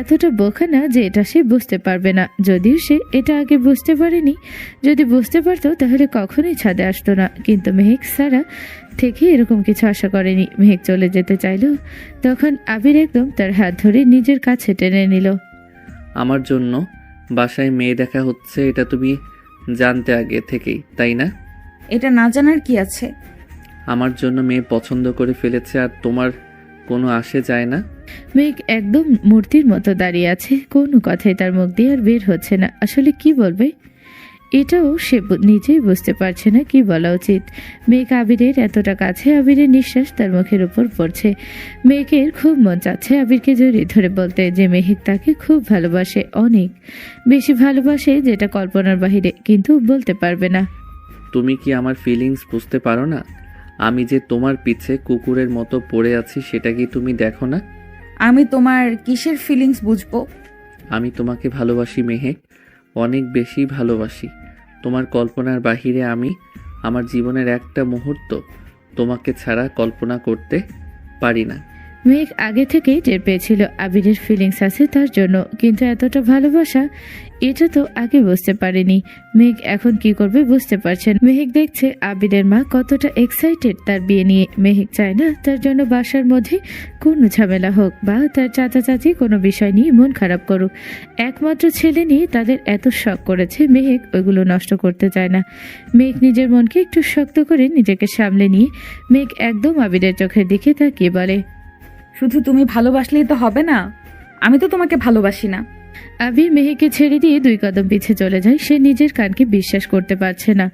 এতটা বোকা না যে এটা সে বুঝতে পারবে না, যদিও সে এটা আগে বুঝতে পারেনি। যদি বুঝতে পারতো তাহলে কখনোই ছাদে আসতো না। কিন্তু মেহেক সারা থেকে এরকম কিছু আশা করেনি। মেহেক চলে যেতে চাইলো, তখন আবির একদম তার হাত ধরে নিজের কাছে টেনে নিল। আমার জন্য বাসায় মেয়ে দেখা হচ্ছে, এটা তুমি জানতে আগে থেকেই, তাই না? এটা না জানার কি আছে? আমার জন্য মেয়ে পছন্দ করে ফেলেছে আর তোমার কোনো আসে যায় না। মেঘ একদম মূর্তির মতো দাঁড়িয়ে আছে, কোনো কথাই তার মুখ দিয়ে আর বের হচ্ছে না। আসলে কি বলবে এটাও সে নিজেই বুঝতে পারছে না কি বলা উচিত। মেঘ আবিরের এতটা কাছে, আবিরের নিঃশ্বাস তার মুখের উপর পড়ছে। মেঘের খুব মন চাচ্ছে আবিরকে জড়িয়ে ধরে বলতে যে মেহেক তাকে খুব ভালোবাসে, অনেক বেশি ভালোবাসে, যেটা কল্পনার বাহিরে, কিন্তু বলতে পারবে না। তুমি কি আমার ফিলিংস বুঝতে পারো না? আমি যে তোমার পিছে কুকুরের মতো পড়ে আছি সেটা কি তুমি দেখো না? আমি তোমার কিসের ফিলিংস বুঝবো? আমি তোমাকে ভালোবাসি মেহেক, অনেক বেশি ভালোবাসি। তোমার কল্পনার বাহিরে আমি আমার জীবনের একটা মুহূর্ত তোমাকে ছাড়া কল্পনা করতে পারি না। মেঘ আগে থেকেই টের পেয়েছিল আবিরের ফিলিংস আছে তার জন্য, কিন্তু এতটা ভালোবাসা এটা তো আগে বুঝতে পারেনি। মেঘ এখন কি করবে বুঝতে পারছেন। মেহেক দেখছে আবিরের মা কতটা এক্সাইটেড তার বিয়ে নিয়ে। মেহেক চায় না তার জন্য বাসার মধ্যে কোনো ঝামেলা হোক বা তার চাচা চাচি কোনো বিষয় নিয়ে মন খারাপ করুক। একমাত্র ছেলে নিয়ে তাদের এত শখ করেছে, মেহেক ওইগুলো নষ্ট করতে চায় না। মেঘ নিজের মনকে একটু শক্ত করে নিজেকে সামলে নিয়ে মেঘ একদম আবিরের চোখের দিকে তাকিয়ে বলে, শুধু তুমি ভালোবাসলেই তো হবে না, আমি তো তোমাকে ভালোবাসি না। আবির মেহেককে ছেড়ে দিয়ে 2 কদম পিছে চলে যায়। সে নিজের কানকে বিশ্বাস করতে পারছে না।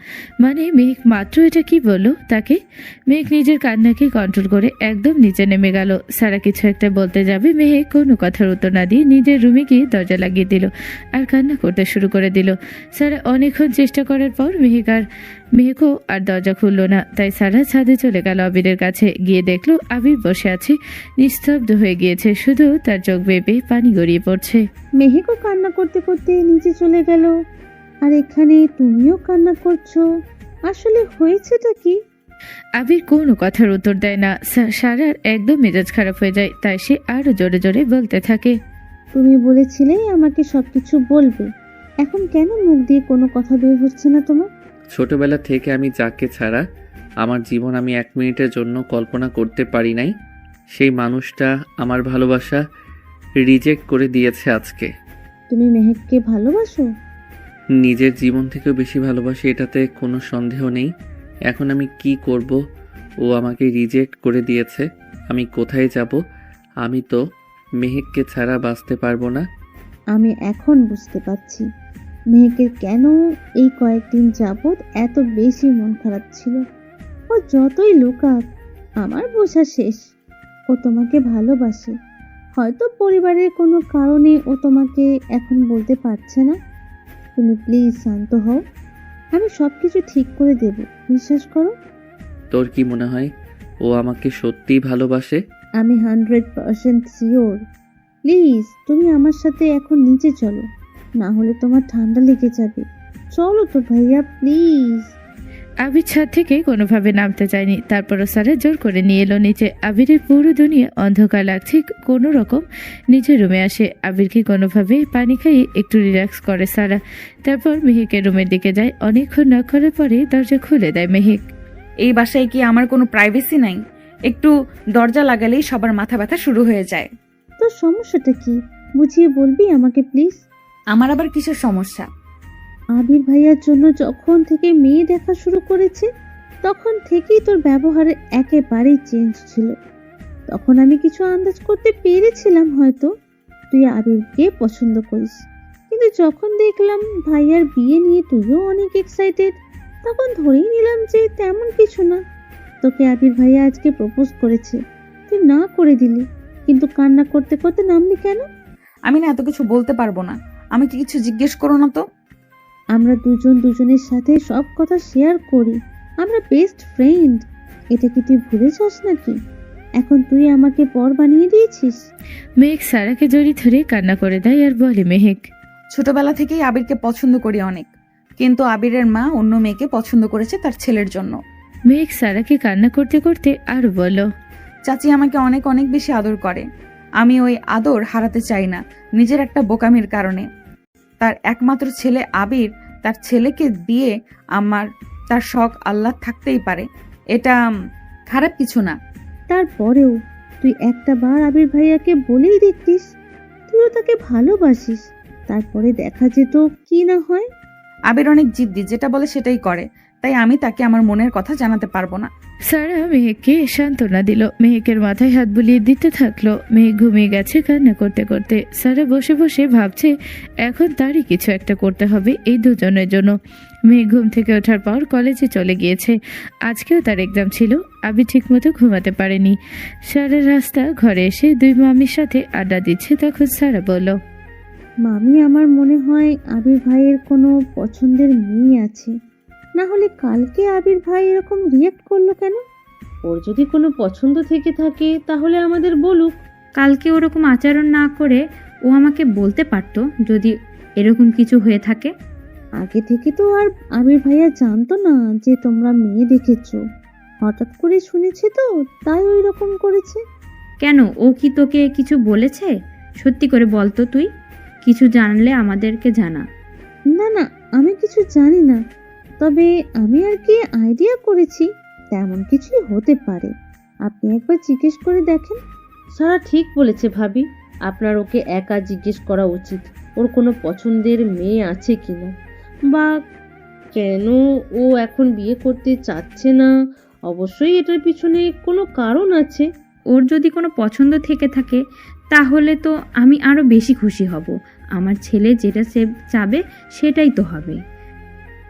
মানে মেহেক মাত্র এটা কি বলল তাকে? মেহেক নিজের কান্নাকে কন্ট্রোল করে একদম নিচে নেমে গেল। সারা কিছু একটা বলতে যাবে, মেহেক কোনো কথার উত্তর না দিয়ে নিজের রুমে গিয়ে দরজা লাগিয়ে দিল আর কান্না করতে শুরু করে দিল। সারা অনেকক্ষণ চেষ্টা করার পর মেহেকও আর দরজা খুলল না। তাই সারা ছাদে চলে গেল আবিরের কাছে। গিয়ে দেখলো আবির বসে আছে, নিস্তব্ধ হয়ে গিয়েছে, শুধু তার চোখ বেয়ে বেয়ে পানি গড়িয়ে পড়ছে। মেহেকও কান্না করতে করতে নিচে চলে গেল, আর এখানে তুমিও কান্না করছো। আসলে হয়েছেটা কি? আবির কোনো কথার উত্তর দেয় না। সারার একদম মেজাজ খারাপ হয়ে যায়, তাই সে আরো জোরে জোরে বলতে থাকে, তুমি বলেছিলে আমাকে সবকিছু বলবে, এখন কেন মুখ দিয়ে কোনো কথা বের হচ্ছে না তোমার? ছোটবেলা থেকে আমি যাকে ছাড়া আমার জীবন আমি 1 মিনিটের জন্য কল্পনা করতে পারি নাই, সেই মানুষটা আমার ভালোবাসা রিজেক্ট করে দিয়েছে আজকে। তুমি মেহেককে ভালোবাসো? নিজের জীবন থেকেও বেশি ভালোবাসি, এটাতে কোনো সন্দেহ নেই। এখন আমি কি করব? ও আমাকে রিজেক্ট করে দিয়েছে, আমি কোথায় যাব? আমি তো মেহেককে ছাড়া বাঁচতে পারবো না। আমি এখন বুঝতে পারছি মেহেকের কেন এই কয়েকদিন যাবৎ এত বেশি মন খারাপ ছিল। ও যতই লুকাক, আমার বোঝা শেষ, ও তোমাকে ভালোবাসে। হয়তো পরিবারের কোনো কারণে ও তোমাকে এখন বলতে পারছে না। তুমি প্লিজ শান্ত হও, আমি সব কিছু ঠিক করে দেব, বিশ্বাস করো। তোর কি মনে হয় ও আমাকে সত্যিই ভালোবাসে? আমি 100% শিওর। প্লিজ তুমি আমার সাথে এখন নিচে চলো, না হলে তোমার ঠান্ডা লেগে যাবে। চলো তো ভাইয়া প্লিজ। আবির ছাদ থেকে কোনোভাবে নামতে চায়নি, তারপরও সারা জোর করে নিয়ে এলো নিচে। আবিরের পুরো দুনিয়া অন্ধকার লাগছে, কোনো রকম নিজের রুমে আসে। আবিরকে কোনোভাবে পানি খাইয়ে একটু রিল্যাক্স করে সারা, তারপর মেহেকের রুমের দিকে যায়। অনেকক্ষণ নক করার পরে দরজা খুলে দেয় মেহেক। এই বাসায় কি আমার কোনো প্রাইভেসি নাই? একটু দরজা লাগালেই সবার মাথা ব্যথা শুরু হয়ে যায়। তোর সমস্যাটা কি বুঝিয়ে বলবি আমাকে প্লিজ? আমার আবার কিসের সমস্যা? আবির ভাইয়ার জন্য যখন থেকে মেয়ে দেখা শুরু করেছে তখন থেকেই তোর ব্যবহারে একেবারেই চেঞ্জ ছিল। তখন আমি কিছু আন্দাজ করতে পেরেছিলাম হয়তো তুই আবিরকে পছন্দ করিস, কিন্তু যখন দেখলাম ভাইয়ার বিয়ে নিয়ে তুইও অনেক এক্সাইটেড, তখন ধরেই নিলাম যে তেমন কিছু না। তোকে আবির ভাইয়া আজকে প্রপোজ করেছে, তুই না করে দিলি, কিন্তু কান্না করতে করতে নামলি কেন? আমি না এত কিছু বলতে পারবো না, আমাকে কিছু জিজ্ঞেস করো না তো। আমরা দুজন দুজনের সাথে সব কথা শেয়ার করি, আমরা বেস্ট ফ্রেন্ড, এটা কি তুই ভুলে যাস নাকি? এখন তুই আমাকে পর বানিয়ে দিয়েছিস। মেহেক সারাকে জড়িয়ে ধরে কান্না করে দেয় আর বলে, মেহেক ছোটবেলা থেকেই আবিরকে পছন্দ করি অনেক, কিন্তু আবিরের মা অন্য মেয়েকে পছন্দ করেছে তার ছেলের জন্য। মেহেক সারাকে কান্না করতে করতে আর বলল, চাচি আমাকে অনেক অনেক বেশি আদর করে, আমি ওই আদর হারাতে চাই না নিজের একটা বোকামির কারণে। তার একমাত্র ছেলে আবির, তার ছেলেকে দিয়ে তার শখ আল্লাহ থাকতেই পারে, এটা খারাপ কিছু না। তারপরেও তুই একটা বার আবির ভাইয়াকে বলেই দেখতিস তুইও তাকে ভালোবাসিস, তারপরে দেখা যেত কি না হয়। আবির অনেক জিদ্দি, যেটা বলে সেটাই করে, তাই আমি তাকে আমার মনের কথা জানাতে পারবো না। সারা মেহেককে সান্ত্বনা দিল। মেহেকের মাথায় হাত বুলিয়ে দিতে থাকলো। মেহেক ঘুমিয়ে গেছে কান্না করতে করতে। সারা বসে বসে ভাবছে এখন তারই কিছু একটা করতে হবে এই দুজনের জন্য। মেয়ে ঘুম থেকে ওঠার পর কলেজে চলে গিয়েছে। আজকেও তার এক্সাম ছিল। আবি ঠিকমতো ঘুমাতে পারেনি। সারা রাস্তা ঘরে এসে দুই মামির সাথে আড্ডা দিচ্ছে, তখন সারা বলল, মামি, আমার মনে হয় আবির ভাইয়ের কোনো পছন্দের মেয়ে আছে। না হলে কালকে আবির ভাই এরকম রিয়েক্ট করলো কেন? ওর যদি কোনো পছন্দ থেকে থাকে তাহলে আমাদের বলুক। কালকে ওরকম আচরণ না করে ও আমাকে বলতে পারতো যদি এরকম কিছু হয়ে থাকে। আগে থেকে তো আর আবির ভাইয়া জানতো না যে তোমরা মেয়ে দেখেছো। হঠাৎ করে শুনেছে তো, তাই ওই রকম করেছে। কেন, ও কি তোকে কিছু বলেছে? সত্যি করে বলতো, তুই কিছু জানলে আমাদেরকে জানা। না না, আমি কিছু জানি না, তবে আমি আর কি আইডিয়া করেছি তেমন কিছুই হতে পারে। আপনি একবার জিজ্ঞেস করে দেখেন। সারা ঠিক বলেছে ভাবি, আপনার ওকে একা জিজ্ঞেস করা উচিত ওর কোনো পছন্দের মেয়ে আছে কিনা, বা কেন ও এখন বিয়ে করতে চাচ্ছে না। অবশ্যই এটার পিছনে কোনো কারণ আছে। ওর যদি কোনো পছন্দ থেকে থাকে তাহলে তো আমি আরও বেশি খুশি হব। আমার ছেলে যেটা সে চাবে সেটাই তো হবে,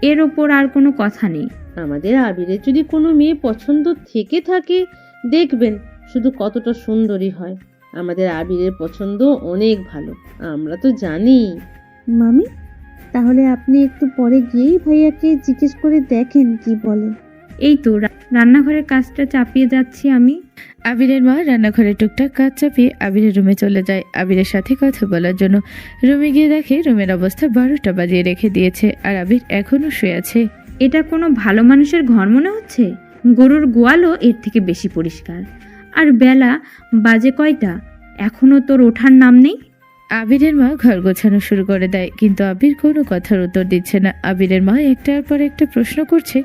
এর ওপর আর কোনো কথা নেই। আমাদের আবিরের যদি কোনো মেয়ে পছন্দ থেকে থাকে, দেখবেন শুধু কতটা সুন্দরী হয়। আমাদের আবিরের পছন্দ অনেক ভালো, আমরা তো জানি। মামি, তাহলে আপনি একটু পরে গিয়েই ভাইয়াকে জিজ্ঞেস করে দেখেন কি বলে। এই তো রান্নাঘরের কাজটা চাপিয়ে যাচ্ছি আমি। আবিরের মা রান্নাঘরে টুকটাক কাজ চাপিয়ে আবিরের রুমে চলে যায় আবিরের সাথে কথা বলার জন্য। রুমে গিয়ে দেখে রুমের অবস্থা 12টা বাজিয়ে রেখে দিয়েছে আর আবির এখনো শুয়ে আছে। এটা কোনো ভালো মানুষের ঘর মনে হচ্ছে? গরুর গোয়ালও এর থেকে বেশি পরিষ্কার। আর বেলা বাজে কয়টা, এখনো তোর ওঠার নাম নেই? আবিরের মা ঘর গোছানো শুরু করে দেয়, কিন্তু আবির কোনো কথার উত্তর দিচ্ছে না। আবিরের মা একটার পর একটা প্রশ্ন করছে,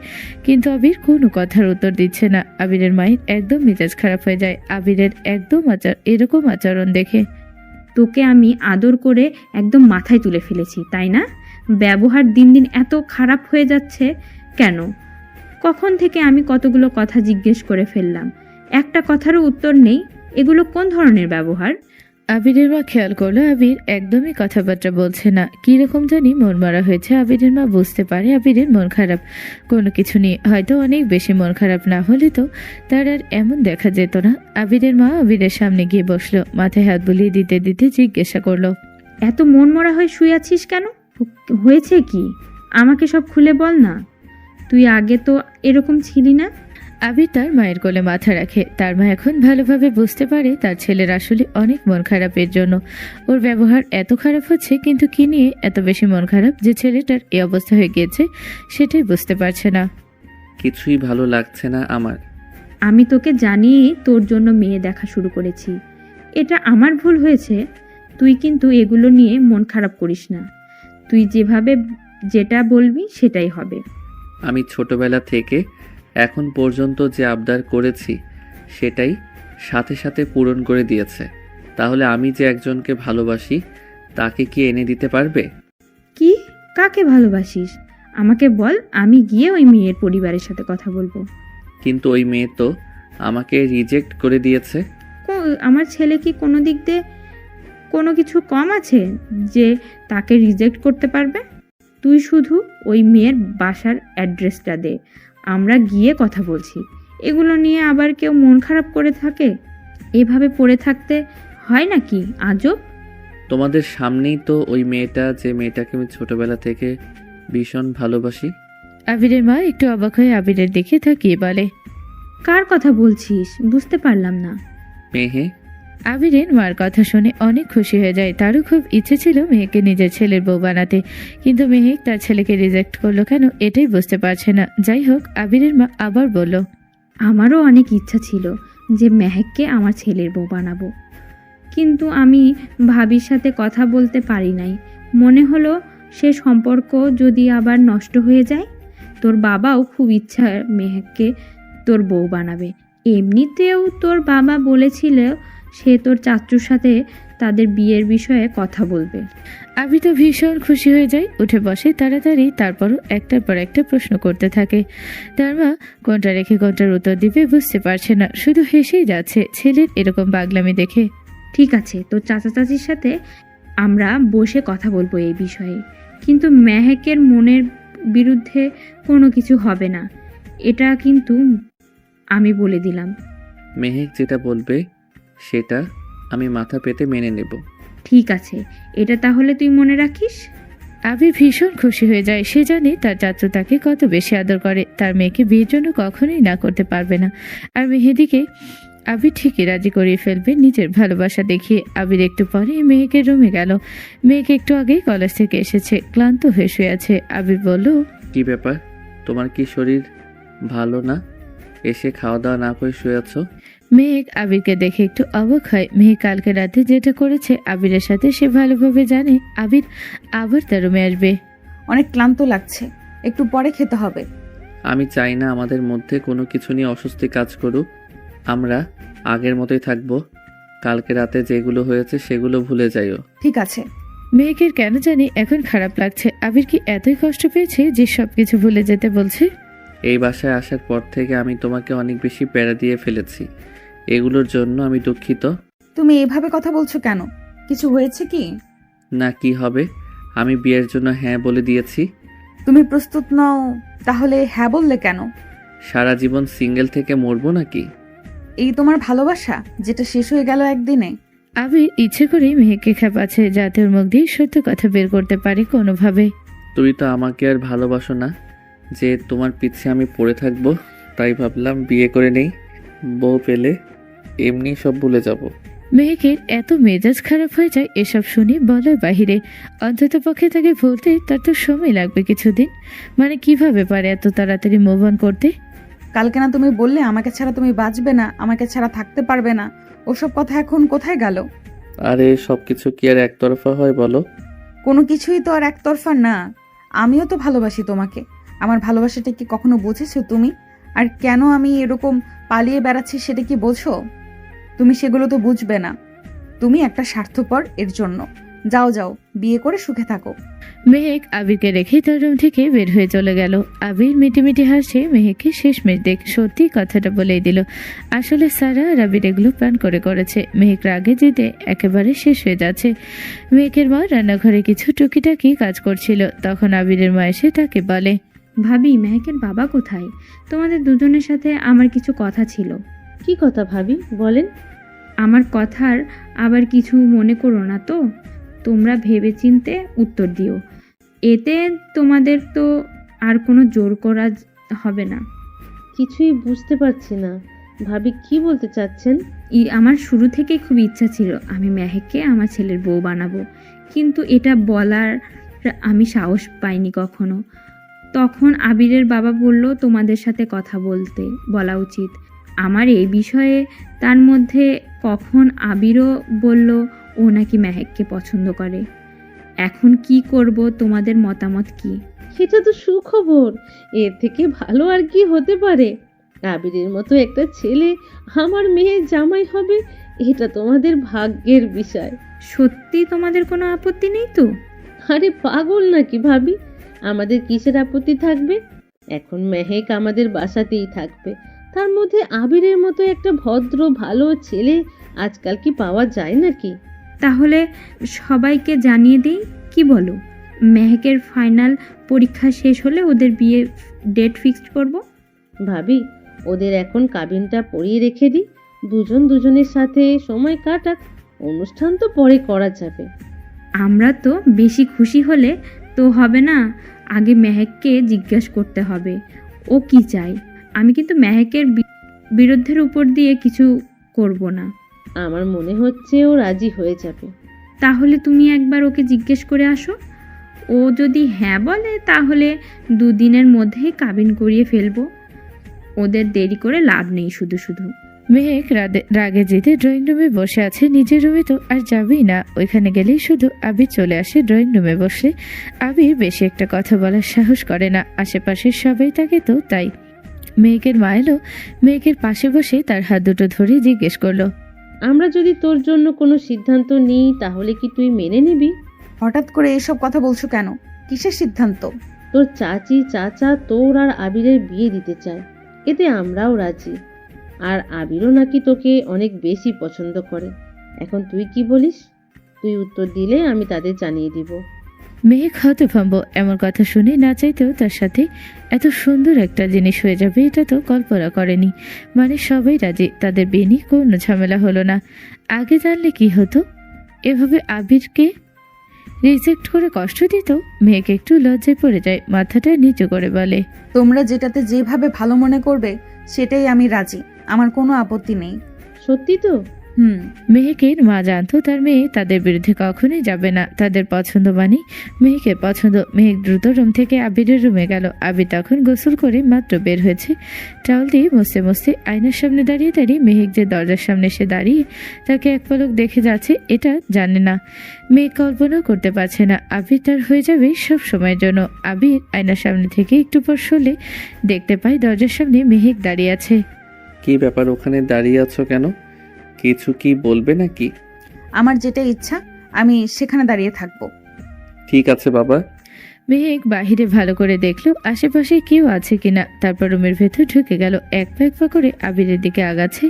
কিন্তু আবির কোনো কথার উত্তর দিচ্ছে না। আবিরের মায়ের একদম মেজাজ খারাপ হয়ে যায় আবিরের একদম এরকম আচরণ দেখে। তোকে আমি আদর করে একদম মাথায় তুলে ফেলেছি, তাই না? ব্যবহার দিন দিন এত খারাপ হয়ে যাচ্ছে কেন? কখন থেকে আমি কতগুলো কথা জিজ্ঞেস করে ফেললাম, একটা কথারও উত্তর নেই। এগুলো কোন ধরনের ব্যবহার? আবিরের মা খেয়াল করলো আবির একদমই কথাবার্তা বলছে না। কিরকম জানি মন মারা হয়েছে। আবিরের মা বুঝতে পারে আবিরের মন খারাপ কোনো কিছু নিয়ে, হয়তো অনেক বেশি মন খারাপ। না হলে তো তার আর এমন দেখা যেত না। আবিরের মা আবিরের সামনে গিয়ে বসলো, মাথায় হাত বুলিয়ে দিতে দিতে জিজ্ঞাসা করলো, এত মন মরা হয়ে শুয়ে আছিস কেন? হয়েছে কি? আমাকে সব খুলে বল না। তুই আগে তো এরকম ছিলি না। আবির তার মায়ের কোলে মাথা রাখে। তার মা এখন ভালোভাবে বুঝতে পারে তার ছেলের আসলে অনেক মন খারাপের জন্য। ওর ব্যবহার এত খারাপ হচ্ছে, কিন্তু কি নিয়ে এত বেশি মন খারাপ যে ছেলেটার এই অবস্থা হয়ে গিয়েছে সেটাই বুঝতে পারছে না। কিছুই ভালো লাগছে না আমার। আমি তোকে জানিয়ে তোর জন্য মেয়ে দেখা শুরু করেছি। এটা আমার ভুল হয়েছে। তুই কিন্তু এগুলো নিয়ে মন খারাপ করিস না। তুই যেভাবে যেটা বলবি সেটাই হবে। আমি ছোটবেলা থেকে এখন পর্যন্ত যে আবদার করেছি সেটাই সাথে সাথে পূরণ করে দিয়েছে। তাহলে আমি যে একজনকে ভালোবাসি তাকে কি এনে দিতে পারবে? কি? কাকে ভালোবাসিস আমাকে বল, আমি গিয়ে ওই মেয়ের পরিবারের সাথে কথা বলবো। কিন্তু ওই মেয়ে তো আমাকে রিজেক্ট করে দিয়েছে। আমার ছেলে কি কোনো দিক দিয়ে কোনো কিছু কম আছে যে তাকে রিজেক্ট করতে পারবে? তুই শুধু ওই মেয়ের বাসার অ্যাড্রেসটা দে, আমরা গিয়ে কথা বলছি। এগুলো নিয়ে আবার কেউ মন খারাপ করে থাকে? এভাবে পড়ে থাকতে হয় নাকি? আজব। তোমাদের সামনেই তো ওই মেয়েটা, যে মেয়েটাকে আমি ছোটবেলা থেকে ভীষণ ভালোবাসি। আবিরের মা একটু অবাক হয়ে আবিরের দিকে তাকিয়ে বলে, কার কথা বলছিস? বুঝতে পারলাম না। মেহে। আবিরের মার কথা শুনে অনেক খুশি হয়ে যায়। তারও খুব ইচ্ছে ছিল মেহেকে নিজের ছেলের বউ বানাতে, কিন্তু মেহেক তার ছেলেকে রিজেক্ট করলো কেন এটাই বুঝতে পারছে না। যাই হোক, আবিরের মা আবার বলল, আমারও অনেক ইচ্ছা ছিল যে মেহেককে আমার ছেলের বউ বানাবো, কিন্তু আমি ভাবির সাথে কথা বলতে পারি নাই। মনে হলো সে সম্পর্ক যদি আবার নষ্ট হয়ে যায়। তোর বাবাও খুব ইচ্ছা মেহেককে তোর বউ বানাবে। এমনিতেও তোর বাবা বলেছিল সে তোর চাচুর সাথে তাদের বিয়ের বিষয়ে কথা বলবে। আবি তো ভীষণ খুশি হয়ে যায়, উঠে বসে তাড়াতাড়ি, তারপরও একটার পর একটা প্রশ্ন করতে থাকে। তার মা কোনটা রেখে কোনটার উত্তর দিবে বুঝতে পারছে না, শুধু হেসেই যাচ্ছে ছেলের এরকম পাগলামি দেখে। ঠিক আছে, তোর চাচা চাচির সাথে আমরা বসে কথা বলবো এই বিষয়ে, কিন্তু মেহেকের মনের বিরুদ্ধে কোনো কিছু হবে না, এটা কিন্তু আমি বলে দিলাম। মেহেক যেটা বলবে সেটা আমি মাথা পেতে মেনে নেব। ঠিক আছে, এটা তাহলে তুই মনে রাখিস। আবির ভীষণ খুশি হয়ে যায়, সে জানে তার চাচু তাকে কত বেশি আদর করে, তার মেয়েকে বিয়ের জন্য কখনোই না করতে পারবে না। আর মেহেদিকে আবির ঠিকই রাজি করিয়ে ফেলবে নিজের ভালোবাসা দেখিয়ে। আবির একটু পরে মেহেকের রুমে গেল। মেয়েকে একটু আগেই কলেজ থেকে এসেছে, ক্লান্ত হয়ে শুয়ে আছে। আবির বলল, কি ব্যাপার, তোমার কি শরীর ভালো না? এসে খাওয়া দাওয়া না করে শুয়ে আছো? মেহেক আবিরকে দেখে একটু অবাক হয়। মেহেক কালকে রাতে যেটা করেছে আবিরের সাথে সে ভালোভাবে জানে আবির আবার তার রুমে আসবে। অনেক ক্লান্ত লাগছে, একটু পরে খেতে হবে। আমি চাই না আমাদের মধ্যে কোনো কিছু নিয়ে অস্বস্তি কাজ করুক, আমরা আগের মতোই থাকবো। কালকে রাতে যেগুলো হয়েছে সেগুলো ভুলে যাইও। ঠিক আছে। মেহেকের কেন জানি এখন খারাপ লাগছে। আবির কি এতই কষ্ট পেয়েছে যে সবকিছু ভুলে যেতে বলছে? এই বাসায় আসার পর থেকে আমি তোমাকে অনেক বেশি প্যারা দিয়ে ফেলেছি, এগুলোর জন্য আমি দুঃখিত। তুমি এভাবে কথা বলছো কেন? কিছু হয়েছে কি? না, কি হবে, আমি বিয়ের জন্য হ্যাঁ বলে দিয়েছি। তুমি প্রস্তুত নও তাহলে হ্যাঁ বললে কেন? সারা জীবন সিঙ্গেল থেকে মরবো নাকি? এই তোমার ভালোবাসা যেটা শেষ হয়ে গেল একদিনে? আবির ইচ্ছে করেই মেহেককে খেপাচ্ছে যাতে ওর মুখ দিয়ে সত্য কথা বের করতে পারে কোনোভাবে। তুমি তো আমাকে আর ভালোবাসো না যে তোমার পিছে আমি পড়ে থাকবো, তাই ভাবলাম বিয়ে করে নেই, বউ পেলে এমনি সব ভুলে যাব। মেহেকের এত মেজাজ খারাপ হয়ে যায় এসব শুনে বলার বাহিরে। অন্তত পক্ষে তাকে বলতে তার তো সময় লাগবে কিছুদিন। মানে কিভাবে পারে এত তাড়াতাড়ি মুভ অন করতে? কালকে না তুমি বললে আমাকে ছাড়া তুমি বাঁচবে না, আমাকে ছাড়া থাকতে পারবে না, ওসব কথা এখন কোথায় গেল? আরে সব কিছু কি আর একতরফা হয় বলো? কোনো কিছুই তো আর একতরফা না। আমিও তো ভালোবাসি তোমাকে। আমার ভালোবাসাটা কি কখনো বুঝেছো তুমি? আর কেন আমি এরকম পালিয়ে বেড়াচ্ছি সেটা কি বোঝো? তুমি সেগুলো তো বুঝবে না। তুমি একটা স্বার্থপর, এর জন্য। যাও যাও, বিয়ে করে সুখে থাকো। মেহেক আবিরকে রেখে তার রুম থেকে বের হয়ে চলে গেল। আবির মিটিমিটি হাসে মেহেককে শেষমেশ দেখ সত্যি কথাটা বলেই দিল। আসলে সারা আর আবির এগুলো প্ল্যান করে করেছে। মেহেক রাগে যেতে একেবারে শেষ হয়ে যাচ্ছে। মেহেকের মা রান্নাঘরে কিছু টুকিটাকি কাজ করছিল, তখন আবিরের মা এসে তাকে বলে, ভাবি, মেহেকের বাবা কোথায়? তোমাদের দুজনের সাথে আমার কিছু কথা ছিল। কি কথা ভাবি, বলেন। আমার কথার আবার কিছু মনে করো না তো, তোমরা ভেবেচিন্তে উত্তর দিও। এতে তোমাদের তো আর কোনো জোর করা হবে না। কিছুই বুঝতে পারছি না ভাবি, কি বলতে চাচ্ছেন? আমার শুরু থেকেই খুব ইচ্ছা ছিল আমি মেহেককে আমার ছেলের বউ বানাবো, কিন্তু এটা বলার আমি সাহস পাইনি কখনো। তখন আবিরের বাবা বলল তোমাদের সাথে কথা বলা উচিত। আমার এই বিষয়ে তার মধ্যে কখন আবিরও বলল ও নাকি মেহেককে পছন্দ করে। এখন কি করব, তোমাদের মতামত কি? সেটা তো সুখবর, এর থেকে ভালো আর কি হতে পারে? আবিরের মতো একটা ছেলে আমার মেয়ের জামাই হবে, এটা তোমাদের ভাগ্যের বিষয়। সত্যি তোমাদের কোনো আপত্তি নেই তো? আরে পাগল নাকি ভাবি, আমাদের কিসের আপত্তি থাকবে? এখন মেহেক আমাদের বাসাতেই থাকবে, তার মধ্যে আবিরের মতো একটা ভদ্র ভালো ছেলে আজকাল কি পাওয়া যায় নাকি? তাহলে সবাইকে জানিয়ে দিই, কি বলো? মেহেকের ফাইনাল পরীক্ষা শেষ হলে ওদের বিয়ে ডেট ফিক্সড করব। ভাবি, ওদের এখন কাবিনটা পরিয়ে রেখে দিই, দুজন দুজনের সাথে সময় কাটাক, অনুষ্ঠান তো পরে করা যাবে। আমরা তো বেশি খুশি হলে তো হবে না, আগে মেহেককে জিজ্ঞেস করতে হবে ও কি চায়। আমি কিন্তু মেহেকের বিরুদ্ধের উপর দিয়ে কিছু করব না। আমার মনে হচ্ছে ও রাজি হয়ে যাবে। তাহলে তুমি একবার ওকে জিজ্ঞেস করে আসো। ও যদি হ্যাঁ বলে তাহলে 2 দিনের মধ্যেই কাবিন করিয়ে ফেলবো। ওদের দেরি করে লাভ নেই শুধু শুধু। মেহেক রাগে যেতে ড্রয়িং রুমে বসে আছে। নিজের রুমে তো আর যাবেই না, ওইখানে গেলেই শুধু আবির চলে আসে। ড্রয়িং রুমে বসলে আবির বেশি একটা কথা বলার সাহস করে না, আশেপাশের সবাই তাকে তো তাই। মেহেকের মা এলো, মেহেকের পাশে বসে তার হাত দুটো ধরে জিজ্ঞেস করলো, আমরা যদি তোর জন্য কোনো সিদ্ধান্ত নিই তাহলে কি তুই মেনে নিবি? হঠাৎ করে এসব কথা বলছো কেন? কিসের সিদ্ধান্ত? তোর চাচি চাচা তোর আর আবিরের বিয়ে দিতে চায়, এতে আমরাও রাজি। আর আবিরও নাকি তোকে অনেক বেশি পছন্দ করে। এখন তুই কি বলিস? তুই উত্তর দিলে আমি তাদের জানিয়ে দিব। মেহেক হতভম্ব। এমন কথা শুনে না চাইতেও তার সাথে এত সুন্দর একটা জিনিস হয়ে যাবে এটা তো কল্পনা করেনি। মানে সবাই রাজি, তাদের বিয়ে নিয়ে কোনো ঝামেলা হলো না। আগে জানলে কি হতো? এভাবে আবিরকে রিজেক্ট করে কষ্ট দিত। মেহেক একটু লজ্জায় পড়ে যায়, মাথাটা নিচু করে বলে, তোমরা যেটাতে যেভাবে ভালো মনে করবে সেটাই আমি রাজি, আমার কোনো আপত্তি নেই। সত্যি তো? মেহেকের মা জানতো তার মেয়ে তাদের বিরুদ্ধে কখনোই যাবে না। তাদের পছন্দ মানে মেহেকের পছন্দ। মেহেক দ্রুত রুম থেকে আবিরের রুমে গেল। আবির তখন গোসল করে মাত্র বের হয়েছে। টাওয়াল দিয়ে মুছতে মুছতে আয়নার সামনে দাঁড়িয়ে দাঁড়িয়ে মেহেক যে দরজার সামনে এসে দাঁড়িয়ে তাকে এক পলক দেখে যাচ্ছে এটা জানে না। মেয়ে কল্পনাও করতে পারছে না আবির তার হয়ে যাবে সব সময়ের জন্য। আবির আয়নার সামনে থেকে একটু পর সরলে দেখতে পায় দরজার সামনে মেহেক দাঁড়িয়ে আছে। কি ব্যাপার, ওখানে দাঁড়িয়ে আছো কেন? কিছু কি বলবে নাকি? আমার যেটা ইচ্ছা আমি সেখানে দাঁড়িয়ে থাকবো। ঠিক আছে বাবা। মেহেক বাহিরে ভালো করে দেখলো আশেপাশে কেউ আছে কিনা, তারপর রুমের ভেতর ঢুকে গেল। এক পা করে আবিরের দিকে আগাচ্ছে।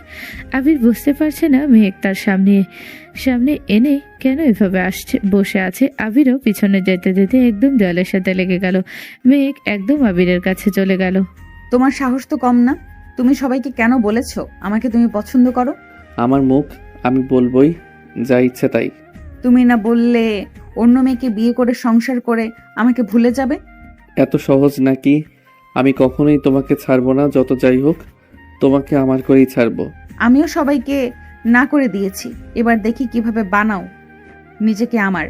আবির বুঝতে পারছে না মেহেক তার সামনে এনে কেন এভাবে আসছে বসে আছে। আবিরও পিছনে যেতে যেতে একদম দেওয়ালের সাথে লেগে গেল। মেহেক একদম আবিরের কাছে চলে গেল। তোমার সাহস তো কম না, তুমি সবাইকে কেন বলেছো আমাকে তুমি পছন্দ করো? আমার মুখ, আমি বলবোই যা ইচ্ছে তাই। তুমি না বললে অন্য মেয়েকে বিয়ে করে সংসার করে আমাকে ভুলে যাবে? এত সহজ নাকি? আমি কখনোই তোমাকে ছাড়বো না, যত যাই হোক তোমাকে আমার করেই ছাড়বো। আমিও সবাইকে না করে দিয়েছি, এবার দেখি কিভাবে বানাও নিজেকে আমার।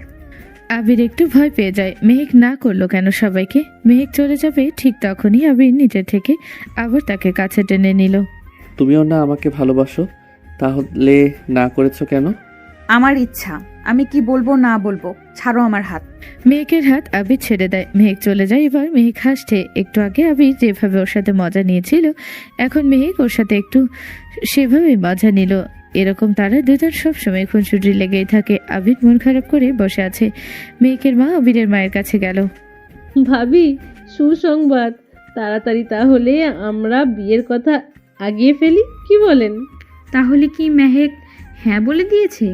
আবির একটু ভয় পেয়ে যায়। মেহেক না করলো কেন সবাইকে? মেহেক চলে যাবে ঠিক তখনই আবির নিজে থেকে আবার তাকে কাছে টেনে নিল। তুমিও না আমাকে ভালোবাসো, তাহলে না করেছো কেন? আমার ইচ্ছা, আমি কি বলবো না বলবো, ছাড়ো আমার হাত। মেহেকের হাত আবির ছেড়ে দেয়। মেহেক চলে যায়। এবার মেহেক হাসছে। একটু আগে আবির যেভাবে ওর সাথে মজা নিয়েছিল এখন মেহেক ওর সাথে একটু সেভাবে মজা নিল। এরকম তারা দুজন সবসময় খুনসুটি লেগেই থাকে। আবির মন খারাপ করে বসে আছে। মেহেকের মা আবিরের মায়ের কাছে গেল। ভাবি, সুসংবাদ। তাড়াতাড়ি তাহলে আমরা বিয়ের কথা আগিয়ে ফেলি, কি বলেন? তাহলে কি মেহেক হ্যাঁ বলে দিয়েছে?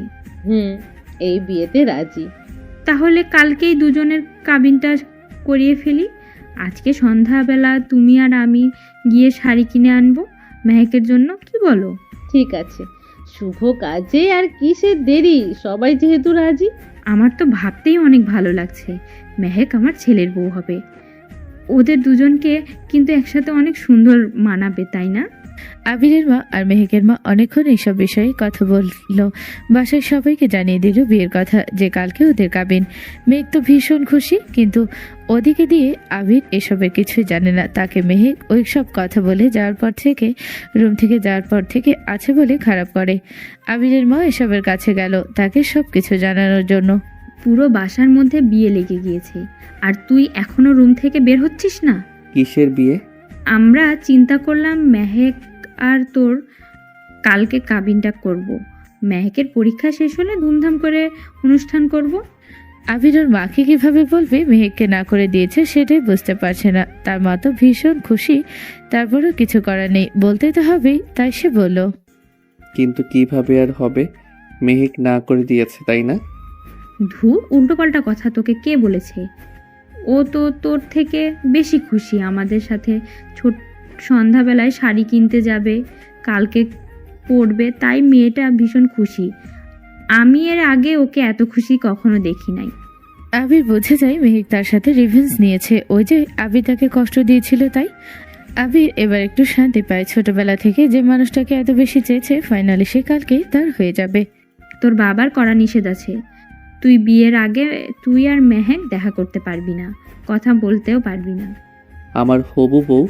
এই বিয়েতে রাজি। তাহলে কালকেই দুজনের কাবিনটা করিয়ে ফেলি। আজকে সন্ধ্যাবেলা তুমি আর আমি গিয়ে শাড়ি কিনে আনবো মেহেকের জন্য, কি বলো? ঠিক আছে, শুভ কাজে আর কিসের দেরি, সবাই যেহেতু রাজি। আমার তো ভাবতেই অনেক ভালো লাগছে মেহেক আমার ছেলের বউ হবে। ওদের দুজনকে কিন্তু একসাথে অনেক সুন্দর মানাবে, তাই না? আবিরের মা আর মেহেকের মা অনেকক্ষণ এইসব বিষয়ে কথা বলল। বাসায় সবাইকে জানিয়ে দিল বিয়ের কথা, যে কালকে ওদের কাবিন। মেহেক তো ভীষণ খুশি, কিন্তু ওদিকে দিয়ে আবির এসবের কিছুই জানে না। তাকে মেহেক ওই সব কথা বলে যাওয়ার পর থেকে রুম থেকে যাওয়ার পর থেকে আছে বলে খারাপ করে। আবিরের মা এসবের কাছে গেল তাকে সব কিছু জানানোর জন্য। পুরো বাসার মধ্যে বিয়ে লেগে গিয়েছে আর তুই এখনো রুম থেকে বের হচ্ছিস না। কিসের বিয়ে? আমরা চিন্তা করলাম মেহেক আর তোর কালকে কাবিনটা করব। মেহেকের পরীক্ষা শেষ হলে ধুমধাম করে অনুষ্ঠান করব। আবির ওর মাকে কিভাবে বলবে মেহেককে না করে দিয়েছে সেটাই বুঝতে পারছে না। তার মা তো ভীষণ খুশি, তারপরেও কিছু করার নেই, বলতে তো হবেই, তাই সে বলল। কিন্তু কিভাবে আর হবে? মেহেক না করে দিয়েছে, তাই না? উল্টোপাল্টা কথা তোকে কে বলেছে? ও তো তোর থেকে বেশি খুশি আমাদের সাথে সন্ধ্যাবেলায় শাড়ি কিনতে যাবে, কালকে পরবে, তাই মেয়েটা ভীষণ খুশি। আমি এর আগে ওকে এত খুশি কখনো দেখি নাই। আবির বুঝে যায় মেহেক তার সাথে রিভেঞ্জ নিয়েছে, ওই যে আবির তাকে কষ্ট দিয়েছিল তাই। আবির এবার একটু শান্তি পায়। ছোটবেলা থেকে যে মানুষটাকে এত বেশি চেয়েছে ফাইনালি সে কালকেই তার হয়ে যাবে। তোর বাবার কড়া নিষেধ আছে, তুই বিয়ের আগে তুই আর মেহেক দেখা করতে পারবি না, কথা বলতেও পারবি না। আমার হবু বউ,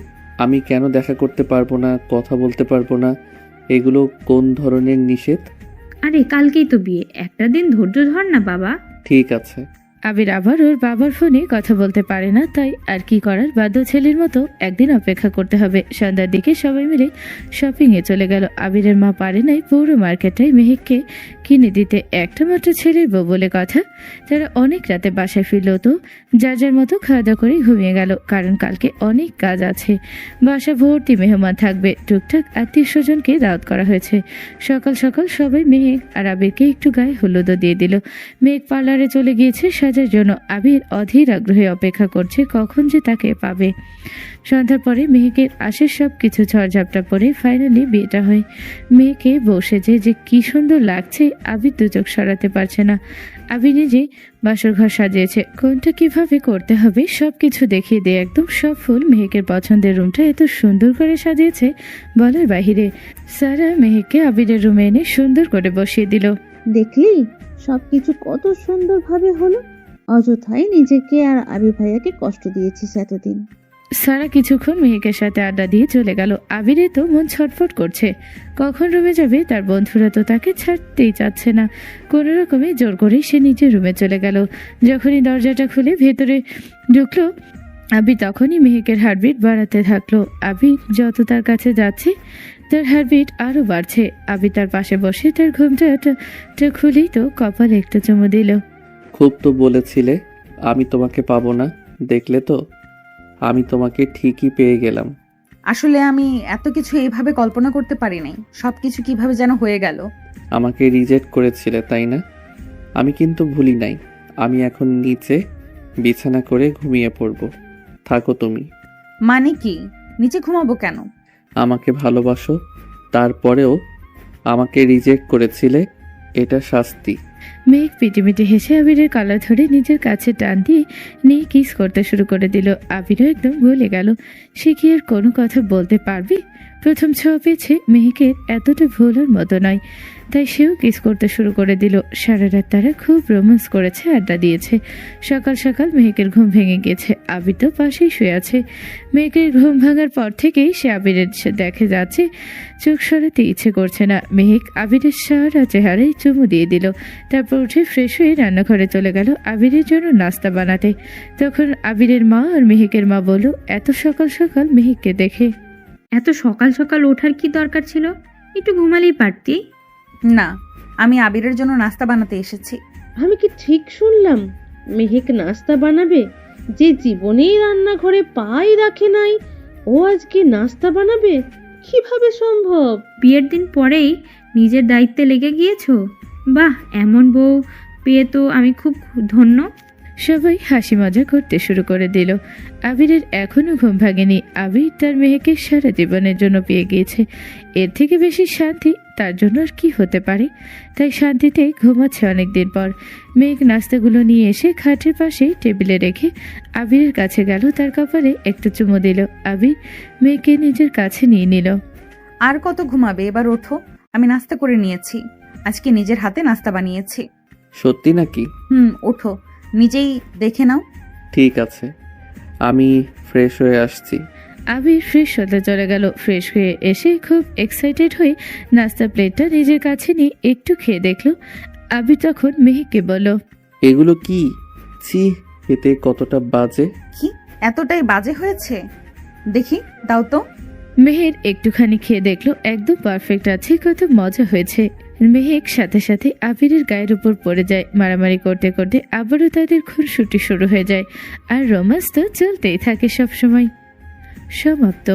আমি কেন দেখা করতে পারবো না, কথা বলতে পারবো না? এগুলো কোন ধরনের নিষেধ? আরে কালকেই তো বিয়ে, একটা দিন ধৈর্য ধর না বাবা। ঠিক আছে। আবির আবার ওর বাবার ফোনে কথা বলতে পারে না, তাই আর কি করার, বাধ্য ছেলের মতো একদিন অপেক্ষা করতে হবে। সন্ধ্যার দিকে সবাই মিলে শপিংয়ে চলে গেল। আবিরের মা পারে নাই পুরো মার্কেটটাই মেহেককে কিনে দিতে, একটা মাত্র ছেলের বউ বলে কথা। তারা অনেক রাতে বাসায় ফিরল, তো যার যার মতো খাওয়া দাওয়া করে ঘুমিয়ে গেল, কারণ কালকে অনেক কাজ আছে। বাসা ভর্তি মেহমান থাকবে, টুকটাক আত্মীয় স্বজনকে দাওয়াত করা হয়েছে। সকাল সকাল সবাই মেহেক আর আবিরকে একটু গায়ে হলুদও দিয়ে দিল। মেঘ পার্লারে চলে গিয়েছে সাজার জন্য। আবির অধীর আগ্রহে অপেক্ষা করছে কখন যে তাকে পাবে। সন্ধ্যার পরে মেহেকের আশের সব কিছু ঝড়ঝাপটা পরে ফাইনালি বিয়েটা হয়। মেয়েকে বসেছে যে কি সুন্দর লাগছে, আবির দু চোখ সরাতে পারছে না। আবির নিজে বাসর ঘর সাজিয়েছে, কোনটা কিভাবে করতে হবে সব কিছু দেখিয়ে দিয়ে একদম সব ফুল মেহেকের পছন্দের রুমটা এত সুন্দর করে সাজিয়েছে বলার বাহিরে। সারা মেহেককে আবিরের রুমে এনে সুন্দর করে বসিয়ে দিল। দেখলি সবকিছু কত সুন্দরভাবে হলো। অযথাই নিজেকে আর আবির ভাইয়াকে কষ্ট দিয়েছিস এতদিন। সারা কিছুক্ষণ মেহেকের সাথে আড্ডা দিয়ে চলে গেল। আবিরে তো মন ছটফট করছে, কখন রুমে যাবে। তার বন্ধুরা তো তাকে ছাড়তেই চাচ্ছে না। কোনো রকমে জোর করে সে নিজের রুমে চলে গেল। যখনই দরজাটা খুলে ভেতরে ঢুকলো আবির, তখনই মেহেকের হার্টবিট বাড়াতে থাকলো। আবির যত তার কাছে যাচ্ছে তার হার্টবিট আরও বাড়ছে। আবির তার পাশে বসে তার ঘুমটা খুলেই তো কপালে একটা চুমু দিল। খুব তো বলেছিলে আমি তোমাকে পাবো না, দেখলে তো আমি তোমাকে ঠিকই পেয়ে গেলাম। আসলে আমি এত কিছু এইভাবে কল্পনা করতে পারি নাই, সবকিছু কিভাবে যেন হয়ে গেল। আমাকে রিজেক্ট করেছিলে তাই না? আমি কিন্তু ভুলি নাই। আমি এখন নিচে বিছানা করে ঘুমিয়ে পড়বো, থাকো তুমি। মানে কি? নিচে ঘুমাবো কেন? আমাকে ভালোবাসো, তারপরেও আমাকে রিজেক্ট করেছিলে, এটা শাস্তি। মেঘ পিটিমিটি হেসে আবিরের কলার ধরে নিজের কাছে টান দিয়ে নিয়ে কিস করতে শুরু করে দিল। আবিরও একদম ভুলে গেল সে কি আর কোনো কথা বলতে পারবে। প্রথম ছোঁয়া পেয়েছে মেহেকের এতটা ভুলার মতো নয়, তাই সেও কিস করতে শুরু করে দিল। সারা রাত তারা খুব রোমান্স করেছে, আড্ডা দিয়েছে। সকাল সকাল মেহেকের ঘুম ভেঙে গেছে। আবির তো পাশেই শুয়ে আছে। মেহেকের ঘুম ভাঙার পর থেকেই সে আবিরের দেখে যাচ্ছে, চোখ সরাতে ইচ্ছে করছে না। মেহেক আবিরের সারা চেহারায় চুমু দিয়ে দিল, তারপর উঠে ফ্রেশ হয়ে রান্নাঘরে চলে গেল আবিরের জন্য নাস্তা বানাতে। তখন আবিরের মা আর মেহেকের মা বলল, এত সকাল সকাল মেহেককে দেখে এত সকাল সকাল ওঠার কি দরকার ছিল? একটু ঘুমালেই পারতি। না, আমি আবিরের জন্য নাস্তা বানাতে এসেছি। আমি কি ঠিক শুনলাম? মেহেক নাস্তা বানাবে? যে জীবনেই রান্নাঘরে পাই রাখে নাই, ও আজকে নাস্তা বানাবে? কিভাবে সম্ভব? বিয়ের দিন পরেই নিজের দায়িত্বে লেগে গিয়েছো। বাহ, এমন বউ পেয়ে তো আমি খুব ধন্য। সবাই হাসি মজা করতে শুরু করে দিল। আবিরের এখনো ঘুম ভাঙেনি। আবির তার মেয়েকে সারা জীবনের জন্য পেয়ে গিয়েছে, এর থেকে বেশি শান্তি তার জন্য আর কি হতে পারে। তাই শান্তিতে ঘুমাচ্ছে অনেকদিন পর। মেঘ নাস্তাগুলো নিয়ে এসে খাটের পাশেই টেবিলে রেখে আবিরের কাছে গেল, তার কপালে একটু চুমু দিল। আবির মেয়েকে নিজের কাছে নিয়ে নিল। আর কত ঘুমাবে? এবার ওঠো, আমি নাস্তা করে নিয়েছি। আজকে নিজের হাতে নাস্তা বানিয়েছি। সত্যি নাকি? ওঠো, নিজেই দেখে নাও। ঠিক আছে, আমি ফ্রেশ হয়ে আসছি। আবির ফ্রেশ হতে চলে গেল। ফ্রেশ হয়ে এসে খুব এক্সাইটেড হয়ে নাস্তা প্লেটটা নিজের কাছে নিয়ে একটু খেয়ে দেখলো। আবির তখন মেহেককে বলল, এগুলো কি? ছি, এতে কতটা বাজে। কি এতটাই বাজে হয়েছে? দেখি দাও তো। মেহের একটুখানি খেয়ে দেখলো, একদম পারফেক্ট আছে, কত মজা হয়েছে। মেহেক সাথে সাথে আবিরের গায়ের উপর পড়ে যায়। মারামারি করতে করতে আবারও তাদের খুনসুটি শুরু হয়ে যায়, আর রোমান্স তো চলতেই থাকে সবসময়। সমাপ্ত।